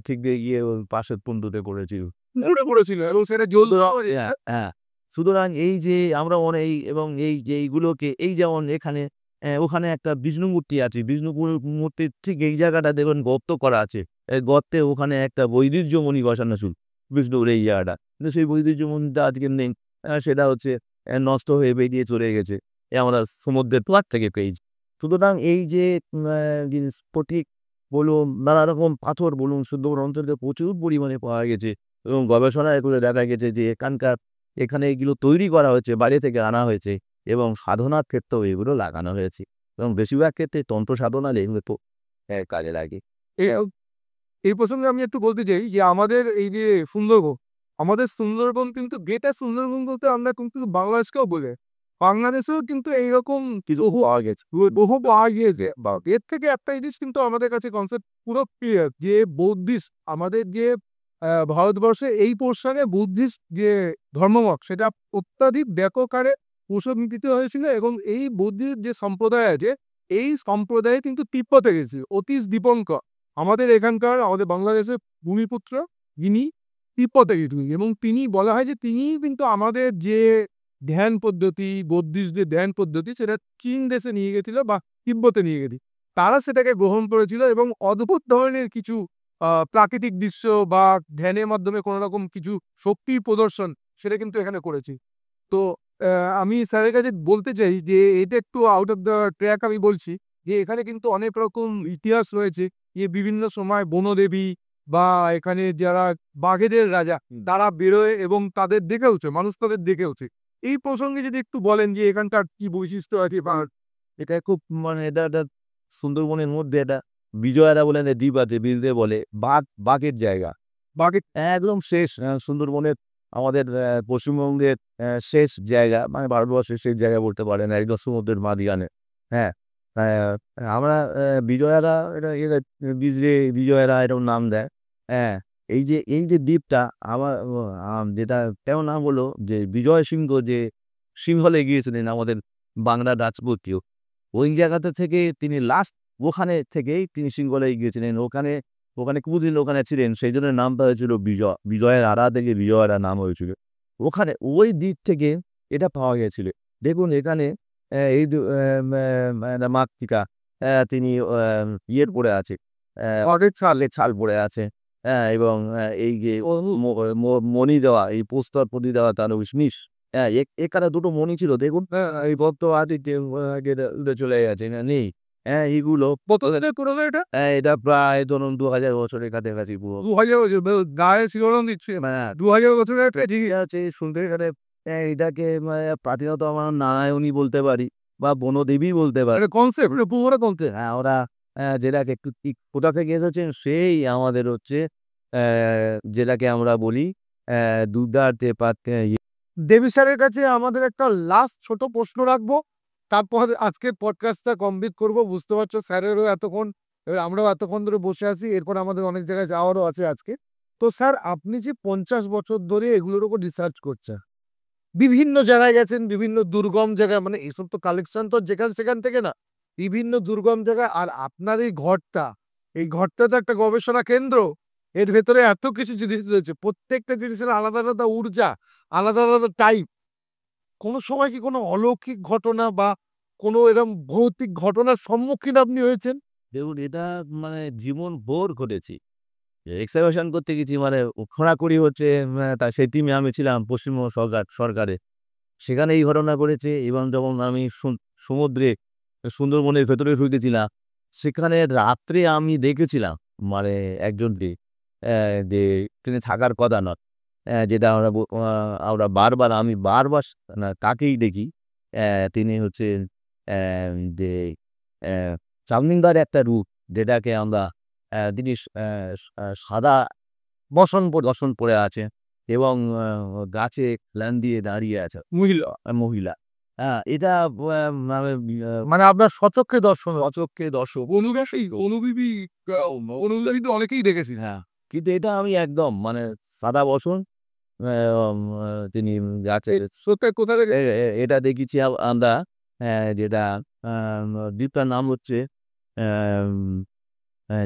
ঠিক দিয়ে গিয়ে ওই পাশের পুন্দুতে করেছিল, করেছিল এবং সেটা জ্বলতো। হ্যাঁ সুতরাং এই যে আমরা এবং এই যে এইগুলোকে এই যেমন এখানে ওখানে একটা বিষ্ণু মূর্তি আছে, বিষ্ণু মূর্তির ঠিক এই জায়গাটা দেখবেন গর্ত করা আছে, এই গর্তে ওখানে একটা বৈদুর্যমণি বসানো ছিল বিষ্ণুর এই জায়গাটা, কিন্তু সেই বৈদুর্যমণিটা আজকে নেই। সেটা হচ্ছে নষ্ট হয়ে বেরিয়ে চলে গেছে, আমরা সমুদ্রের তলার থেকে পেয়েছি। সুতরাং এই যে জিনিস স্ফটিক বলুন, নানা রকম পাথর বলুন, সুন্দরবন অঞ্চলে প্রচুর পরিমাণে পাওয়া গেছে এবং গবেষণায় করে দেখা গেছে যে এখানে এগুলো তৈরি করা হয়েছে, বাইরে থেকে আনা হয়েছে এবং সাধনার ক্ষেত্রেও এগুলো লাগানো হয়েছে এবং বেশিরভাগ ক্ষেত্রে তন্ত্র সাধনার এগুলো তো কাজে লাগে। এ- এই প্রসঙ্গে আমি একটু বলতে চাই যে আমাদের এই যে সুন্দরবন, আমাদের সুন্দরবন কিন্তু গ্রেটার সুন্দরবন বলতে আমরা কিন্তু বাংলাদেশকেও বলে, বাংলাদেশেও কিন্তু এইরকম কিছু পাওয়া গেছে। বহু পাওয়া গিয়েছে। বা এর থেকে একটা জিনিস কিন্তু আমাদের কাছে কনসেপ্ট পুরো ক্লিয়ার যে বুদ্ধিস্ট আমাদের যে ভারতবর্ষে এই পোর্শনে বুদ্ধিস্ট যে ধর্মমত সেটা অত্যাধিক ব্যাপক হারে প্রশমিত হয়েছিল এবং এই বুদ্ধিস্ট যে সম্প্রদায় আছে এই সম্প্রদায়ে কিন্তু তিব্বতে গেছে অতীশ দীপঙ্কর আমাদের এখানকার আমাদের বাংলাদেশের ভূমিপুত্র, যিনি তিব্বতে গেছিলেন এবং তিনি বলা হয় যে তিনিই কিন্তু আমাদের যে ধ্যান পদ্ধতি বুদ্ধিস্টদের ধ্যান পদ্ধতি সেটা চীন দেশে নিয়ে গেছিল বা তিব্বতে নিয়ে গেছিল। তারা সেটাকে গ্রহণ করেছিল এবং অদ্ভুত ধরনের কিছু প্রাকৃতিক দৃশ্য বা ধ্যানের মাধ্যমে কোনো রকম কিছু শক্তির প্রদর্শন সেটা কিন্তু এখানে করেছি। তো আমি স্যারের কাছে বলতে চাই যে এটা একটু আউট অফ দ্য ট্র্যাক আমি বলছি যে এখানে কিন্তু অনেক রকম ইতিহাস রয়েছে যে বিভিন্ন সময় বনদেবী বা এখানে যারা বাঘেদের রাজা তারা বেরোয় এবং তাদের দেখেওছে, মানুষ তাদের দেখেওছে। এই প্রসঙ্গে যদি একটু বলেন যে এখানকার কি বৈশিষ্ট্য আছে বা এটা খুব এটা সুন্দরবনের মধ্যে একটা বিজয়ারা বলে একটা দ্বীপ আছে, বিলদে বলে বাঘের জায়গা। বাঘের একদম শেষ সুন্দরবনের আমাদের পশ্চিমবঙ্গের শেষ জায়গা, মানে ভারতবর্ষের শেষ জায়গা বলতে পারেন, একদম সমুদ্রের মাঝখানে। হ্যাঁ, আমরা বিজয়ারা এটা এটা বিজয়ারা এরকম নাম দেয়। হ্যাঁ, এই যে দ্বীপটা আমার যেটা কেমন নাম হলো যে বিজয় সিংহ যে সিংহলে গিয়েছিলেন আমাদের বাংলার রাজপুতীয়, ওই জায়গাতে থেকে তিনি লাস্ট ওখানে থেকেই তিনি সিংহলে গিয়েছিলেন। ওখানে ওখানে কিছুদিন ওখানে ছিলেন, সেই জন্য নামটা হয়েছিল বিজয়ের আড়া থেকে বিজয়ের নাম হয়েছিল। ওখানে ওই দিক থেকে এটা পাওয়া গেছিল। দেখুন এখানে এই মাতৃকা তিনি ইয়ের পরে আছে, অরের ছাল পড়ে আছে। এবং এই যে মণি দেওয়া, এই প্রস্তর প্রতি দেওয়া তার উষ্মিস। এখানে দুটো মণি ছিল দেখুন, এই ভক্ত আদিত্য চলে গেছে, নেই। এইগুলো কতদিনের পুরনো এটা? এটা প্রায় ধরুন 2000 বছরের কাছাকাছি পুরো। 2000 বছর গায়ে শিহরণ দিচ্ছে। হ্যাঁ, 2000 বছরের একটা জিনিস। আছে শুনতে গেলে এটাকে প্রাচীনত আমরা নারায়ণী বলতে পারি বা বনদেবী বলতে পারি। কনসেপ্ট পুরো বলতে হ্যাঁ, ওরা যেটাকে একটু ঠিক কোথা থেকে এসেছেন সেই আমাদের হচ্ছে যেটাকে আমরা বলি দুর্গার দেবী স্যারের কাছে আমাদের একটা লাস্ট ছোট প্রশ্ন রাখবো, তারপর আজকের পডকাস্টটা কমপ্লিট করব। বুঝতে পারছো স্যারেরও এতক্ষণ, এবার আমরাও এতক্ষণ ধরে বসে আছি, এরপর আমাদের অনেক জায়গায় যাওয়ারও আছে আজকে। তো স্যার আপনি যে 50 বছর ধরে এগুলোর উপর রিসার্চ করছেন, বিভিন্ন জায়গায় গেছেন, বিভিন্ন দুর্গম জায়গায়, মানে এসব তো কালেকশন তো যেখান সেখান থেকে না, বিভিন্ন দুর্গম জায়গায়। আর আপনার এই ঘরটা তো একটা গবেষণা কেন্দ্র, এর ভেতরে এত কিছু জিনিস রয়েছে, প্রত্যেকটা জিনিসের আলাদা আলাদা ঊর্জা, আলাদা আলাদা টাইপ। কোনো সময় কি কোনো অলৌকিক ঘটনা বা কোনো এরকম ভৌতিক ঘটনার সম্মুখীন আপনি হয়েছেন? দেখুন এটা জীবন ভোর করেছি, এক্সাবিশন করতে গেছি, খোঁড়াখুড়ি হচ্ছে, তা সেই টিমে আমি ছিলাম পশ্চিমবঙ্গ সরকারে। সেখানে এই ঘটনা ঘটেছে এবং যখন আমি সমুদ্রে সুন্দরবনের ভেতরে ঢুকেছিলাম, সেখানে রাত্রে আমি দেখেছিলাম একজনকে যে তিনি থাকার কথা নয়, যেটা আমরা আমি বারবার তাকেই দেখি। তিনি হচ্ছেন যে চামলিঙ্গার একটা রূপ, যেটাকে আমরা তিনি সাদা বসন পরে আছে এবং গাছে লান দিয়ে দাঁড়িয়ে আছে মহিলা। এটা মানে আপনার সচক্ষে দর্শন? সচক্ষে দর্শক। অনুযায়ী তো অনেকেই দেখেছি। হ্যাঁ, কিন্তু এটা আমি একদম সাদা বসন, তিনি গাছের কোথা থেকে? এটা দেখেছি আমরা। যেটা দ্বীপটার নাম হচ্ছে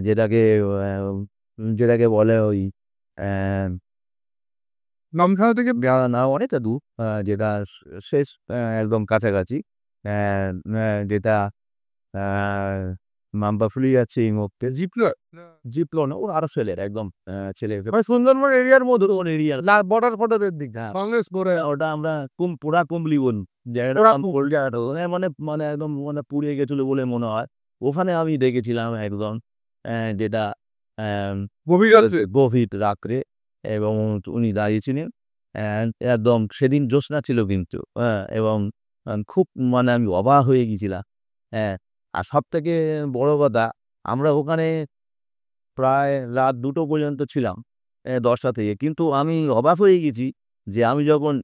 যেটাকে যেটাকে বলে ওই নামখানা থেকে না অনেকটা দূর, যেটা শেষ একদম কাছাকাছি, যেটা মাম্বাফুলি আছে এই মুহূর্তে। জিপলার জিপলো না, ওর আরো ছেলের একদম ছেলে, মানে সুন্দরবন এরিয়ার মধ্যে ওর এরিয়া, বর্ডার ফর্ডারের দিক। হ্যাঁ বাংলাদেশ বোর্ডে ওটা আমরা পোড়া কুমলি বলি, পোড়া মানে মানে একদম মানে পুড়িয়ে গেছিল বলে মনে হয়। ওখানে আমি দেখেছিলাম একদম, যেটা গভীর রাত্রে গভীর রাত্রে, এবং উনি দাঁড়িয়েছিলেন, একদম সেদিন জ্যোৎস্না ছিল কিন্তু, এবং খুব মানে আমি অবাক হয়ে গেছিলাম। হ্যাঁ, আর সব থেকে বড় কথা, আমরা ওখানে প্রায় রাত 2টো পর্যন্ত ছিলাম, 10টা থেকে। কিন্তু আমি অবাক হয়ে গেছি যে আমি যখন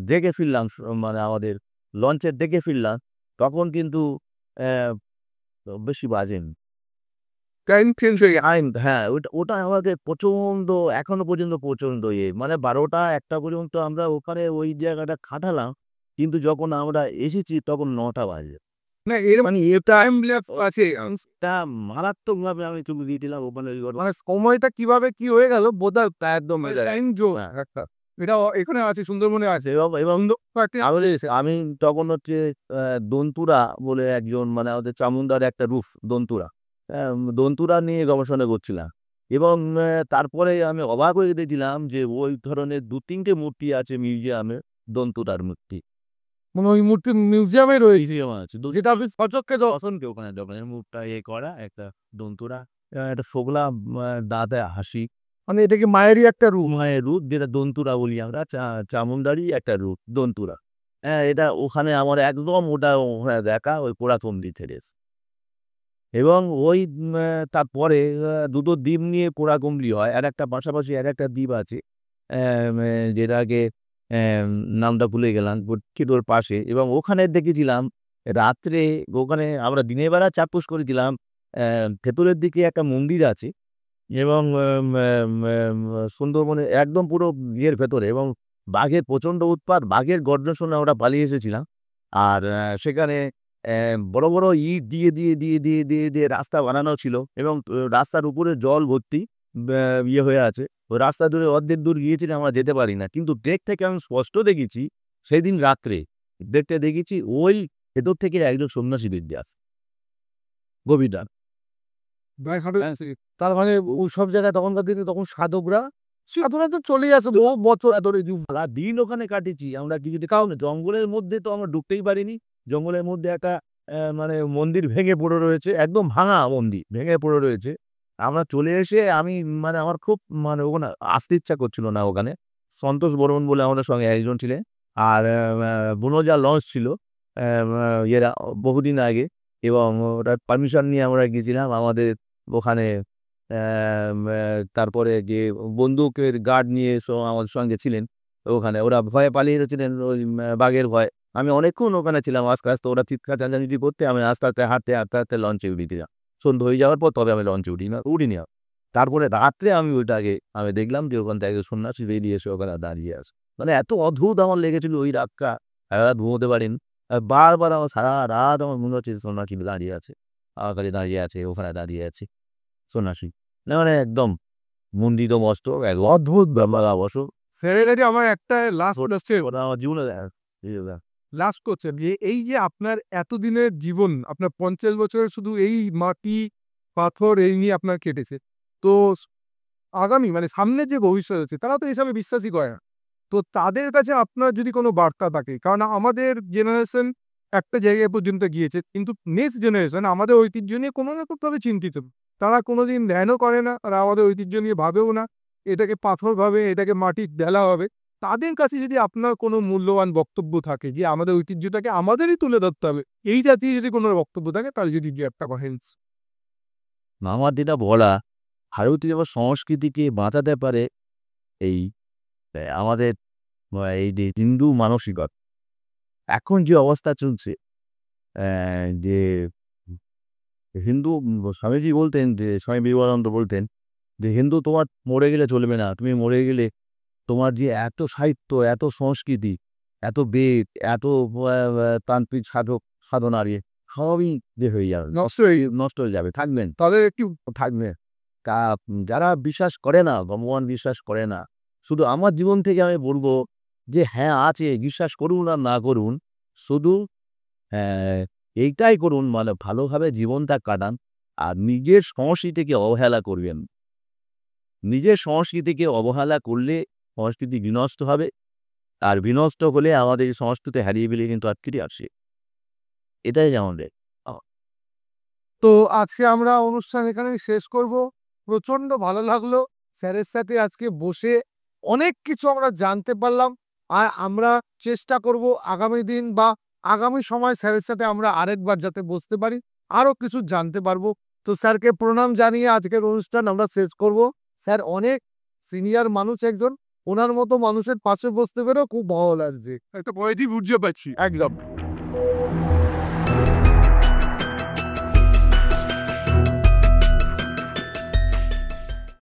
ডেকে ফিরলাম, মানে আমাদের লঞ্চের ডেকে ফিরলাম, তখন কিন্তু বেশি বাজেনি। টাইম চেঞ্জ হয়ে গেছে। হ্যাঁ, ওটা ওটা আমাকে প্রচণ্ড, এখনো পর্যন্ত প্রচণ্ড মানে 12টা 1টা পর্যন্ত আমরা ওখানে ওই জায়গাটা কাটালাম, কিন্তু যখন আমরা এসেছি তখন 9টা বাজে। না এর মানে এ টাইম আছে তা মারাত্মকভাবে আমি চুমু দিয়েছিলাম ওখানে ওই ঘটনা। মানে সময়টা কিভাবে কি হয়ে গেল বোধহয় তা একদম হয়ে যায়। টাইম জোন হ্যাঁ। একটা, এটা এখানে আছে, সুন্দরবনে আছে। এবং আমি তখন হচ্ছে দন্তুরা বলে একজন, মানে আমাদের চামুন্ডার একটা রূপ দন্তুরা, দন্তুরা নিয়ে গবেষণা করছিলাম। এবং তারপরে আমি অবাক হয়ে গেছিলাম যে ওই ধরনের 2-3টে মূর্তি আছে মিউজিয়ামে, দন্তুরার মূর্তি। মানে ওই মূর্তি মিউজিয়ামে রয়েছে, মিউজিয়াম আছে যেটা আপনি সচক্ষে অসংখ্য ওখানে দোকানের মুখটা করা একটা দন্তুরা, একটা শোভলা দাঁতে হাসি, মানে এটা কি মায়েরই একটা রূপ? মায়ের রূপ, যেটা দন্তুরা বলি আমরা, চামুন্ডারই একটা রূপ দন্তুরা। হ্যাঁ, এটা ওখানে আমার একদম ওটা ওখানে দেখা ওই পোড়াতন্ডি থেরেছে। এবং ওই তারপরে 2টো দ্বীপ নিয়ে পোড়াকুমলি হয়, আর একটা পাশাপাশি আর একটা দ্বীপ আছে, যেটাকে নামটা ভুলে গেলাম, কিটোর পাশে। এবং ওখানে দেখেছিলাম রাত্রে, ওখানে আমরা দিনের বেলা চাক্ষুষ করেছিলাম, ভেতরের দিকে একটা মন্দির আছে, এবং সুন্দরবনে একদম পুরো ইয়ের ভেতরে, এবং বাঘের প্রচণ্ড উৎপাত, বাঘের গর্জন শুনে ওরা পালিয়ে এসেছিলাম। আর সেখানে বড় বড় ইট দিয়ে রাস্তা বানানো ছিল, এবং রাস্তার উপরে জল ভর্তি, ইয়ে হয়ে আছে। ওই রাস্তা ধরে অর্ধেক দূর গিয়েছিলাম, আমরা যেতে পারি না, কিন্তু ডেক থেকে আমি স্পষ্ট দেখেছি সেই দিন রাত্রে, দেখেছি ওই ভেতর থেকে একজন সন্ন্যাসী বেরিয়ে আসে, গভীর রাত। ভাই হাঁটে তার মানে ওই সব জায়গায় তখনকার দিনে তখন সাধকরা তো চলেই আসে বহু বছর ধরে। সারা দিন ওখানে কাটিয়েছি আমরা, কিছু কারণ জঙ্গলের মধ্যে তো আমরা ঢুকতেই পারিনি। জঙ্গলের মধ্যে একটা মানে মন্দির ভেঙে পড়ে রয়েছে, একদম ভাঙা মন্দির ভেঙে পড়ে রয়েছে। আমরা চলে এসে আমি, মানে আমার খুব মানে ওখানে আসতে ইচ্ছা করছিল না ওখানে। সন্তোষ বর্মন বলে আমাদের সঙ্গে একজন ছিলেন, আর বুনোজা লঞ্চ ছিল ইয়েরা বহুদিন আগে, এবং ওটার পারমিশন নিয়ে আমরা গিয়েছিলাম আমাদের ওখানে। তারপরে যে বন্দুকের গার্ড নিয়ে আমাদের সঙ্গে ছিলেন ওখানে, ওরা ভয়ে পালিয়ে গেছিলেন ওই বাঘের ভয়। আমি অনেকক্ষণ ওখানে ছিলাম, আস্তে আস্তে ওরা চিৎকার চেঁচামেচি করতে, আমি আস্তে আস্তে হাঁটতে লঞ্চে উঠেছিলাম। সন্ধ্যা হয়ে যাওয়ার পর তবে আমি লঞ্চে উঠিনি। তারপরে রাত্রে আমি ওইটাকে আমি দেখলাম যে ওখান থেকে সন্ন্যাসী বেরিয়ে এসে ওখানে দাঁড়িয়ে আছে। মানে এত অদ্ভুত আমার লেগেছিল ওই রাতটা, রাত ঘুমোতে পারিনি। বারবার আমার সারা রাত আমার মনে হচ্ছে সন্ন্যাসী দাঁড়িয়ে আছে, আমার কাছে দাঁড়িয়ে আছে, ওখানে দাঁড়িয়ে আছে সন্ন্যাসী। না মানে একদম মন্ডিত মস্তক, এক অদ্ভুত ব্যাপার অবশ্য। স্যারের আমার একটা লাস্ট আসছে, ওটা আমার জীবনে লাস্ট কোশ্চেন, যে এই যে আপনার এতদিনের জীবন, আপনার 50 বছরের শুধু এই মাটি পাথর এই নিয়ে আপনার কেটেছে, তো আগামী মানে সামনে যে ভবিষ্যৎ আছে তারা তো এসবে বিশ্বাসই করে না, তো তাদের কাছে আপনার যদি কোনো বার্তা থাকে, কারণ আমাদের জেনারেশন একটা জায়গায় পর্যন্ত গিয়েছে, কিন্তু নেক্সট জেনারেশন আমাদের ঐতিহ্য নিয়ে কোনো না কোনোভাবে চিন্তিত, তারা কোনোদিন ধ্যানও করে না, তারা আমাদের ঐতিহ্য নিয়ে ভাবেও না, এটাকে পাথর ভাবে, এটাকে মাটির ঢেলা হবে। তাদের কাছে যদি আপনার কোনো মূল্যবান বক্তব্য থাকে যে আমাদের ঐতিহ্যটাকে আমাদেরই তুলে ধরতে হবে, এই জাতীয় যদি কোনো বক্তব্য থাকে তার যদি দু একটা হেল্প। আমার যেটা বলা, ভারতীয় সংস্কৃতিকে বাঁচাতে পারে এই আমাদের এই যে হিন্দু মানসিকতা। এখন যে অবস্থা চলছে, যে হিন্দু, স্বামীজি বলতেন, যে স্বামী বিবেকানন্দ বলতেন যে হিন্দু তোমার মরে গেলে চলবে না, তুমি মরে গেলে তোমার যে এত সাহিত্য, এত সংস্কৃতি, এত বেদ, এত তান্ত্রিক সাধনার সবই হয়ে যাবে, নষ্ট হয়ে যাবে, থাকবেন তাদের একটু থাকবে। তা যারা বিশ্বাস করে না, ভগবান বিশ্বাস করে না, শুধু আমার জীবন থেকে আমি বলবো যে হ্যাঁ আছে, বিশ্বাস করুন আর না করুন, শুধু এইটাই করুন, মানে ভালোভাবে জীবনটা কাটান আর নিজের সংস্কৃতিকে অবহেলা করবেন না। নিজের সংস্কৃতিকে অবহেলা করলে সংস্কৃতি বিনষ্ট হবে, আর বিনষ্ট হলে আমাদের এই সংস্কৃতি হারিয়ে ফেলে কিন্তু আর ফিরে আসে। এটাই আমাদের। তো আজকে আমরা অনুষ্ঠান এখানেই শেষ করব। প্রচন্ড ভালো লাগলো স্যারের সাথে আজকে বসে, অনেক কিছু আমরা জানতে পারলাম। আর আমরা চেষ্টা করব আগামী দিন বা আগামী সময় স্যারের সাথে আমরা আরেকবার যাতে বসতে পারি, আরো কিছু জানতে পারবো। তো স্যারকে প্রণাম জানিয়ে আজকের অনুষ্ঠান আমরা শেষ করব। স্যার অনেক সিনিয়র মানুষ একজন, ওনার মতো মানুষের পাশে বসতে পেরেও খুব ভালো লাগছে। একটা পজিটিভ ঊর্জা পাচ্ছি। একদম।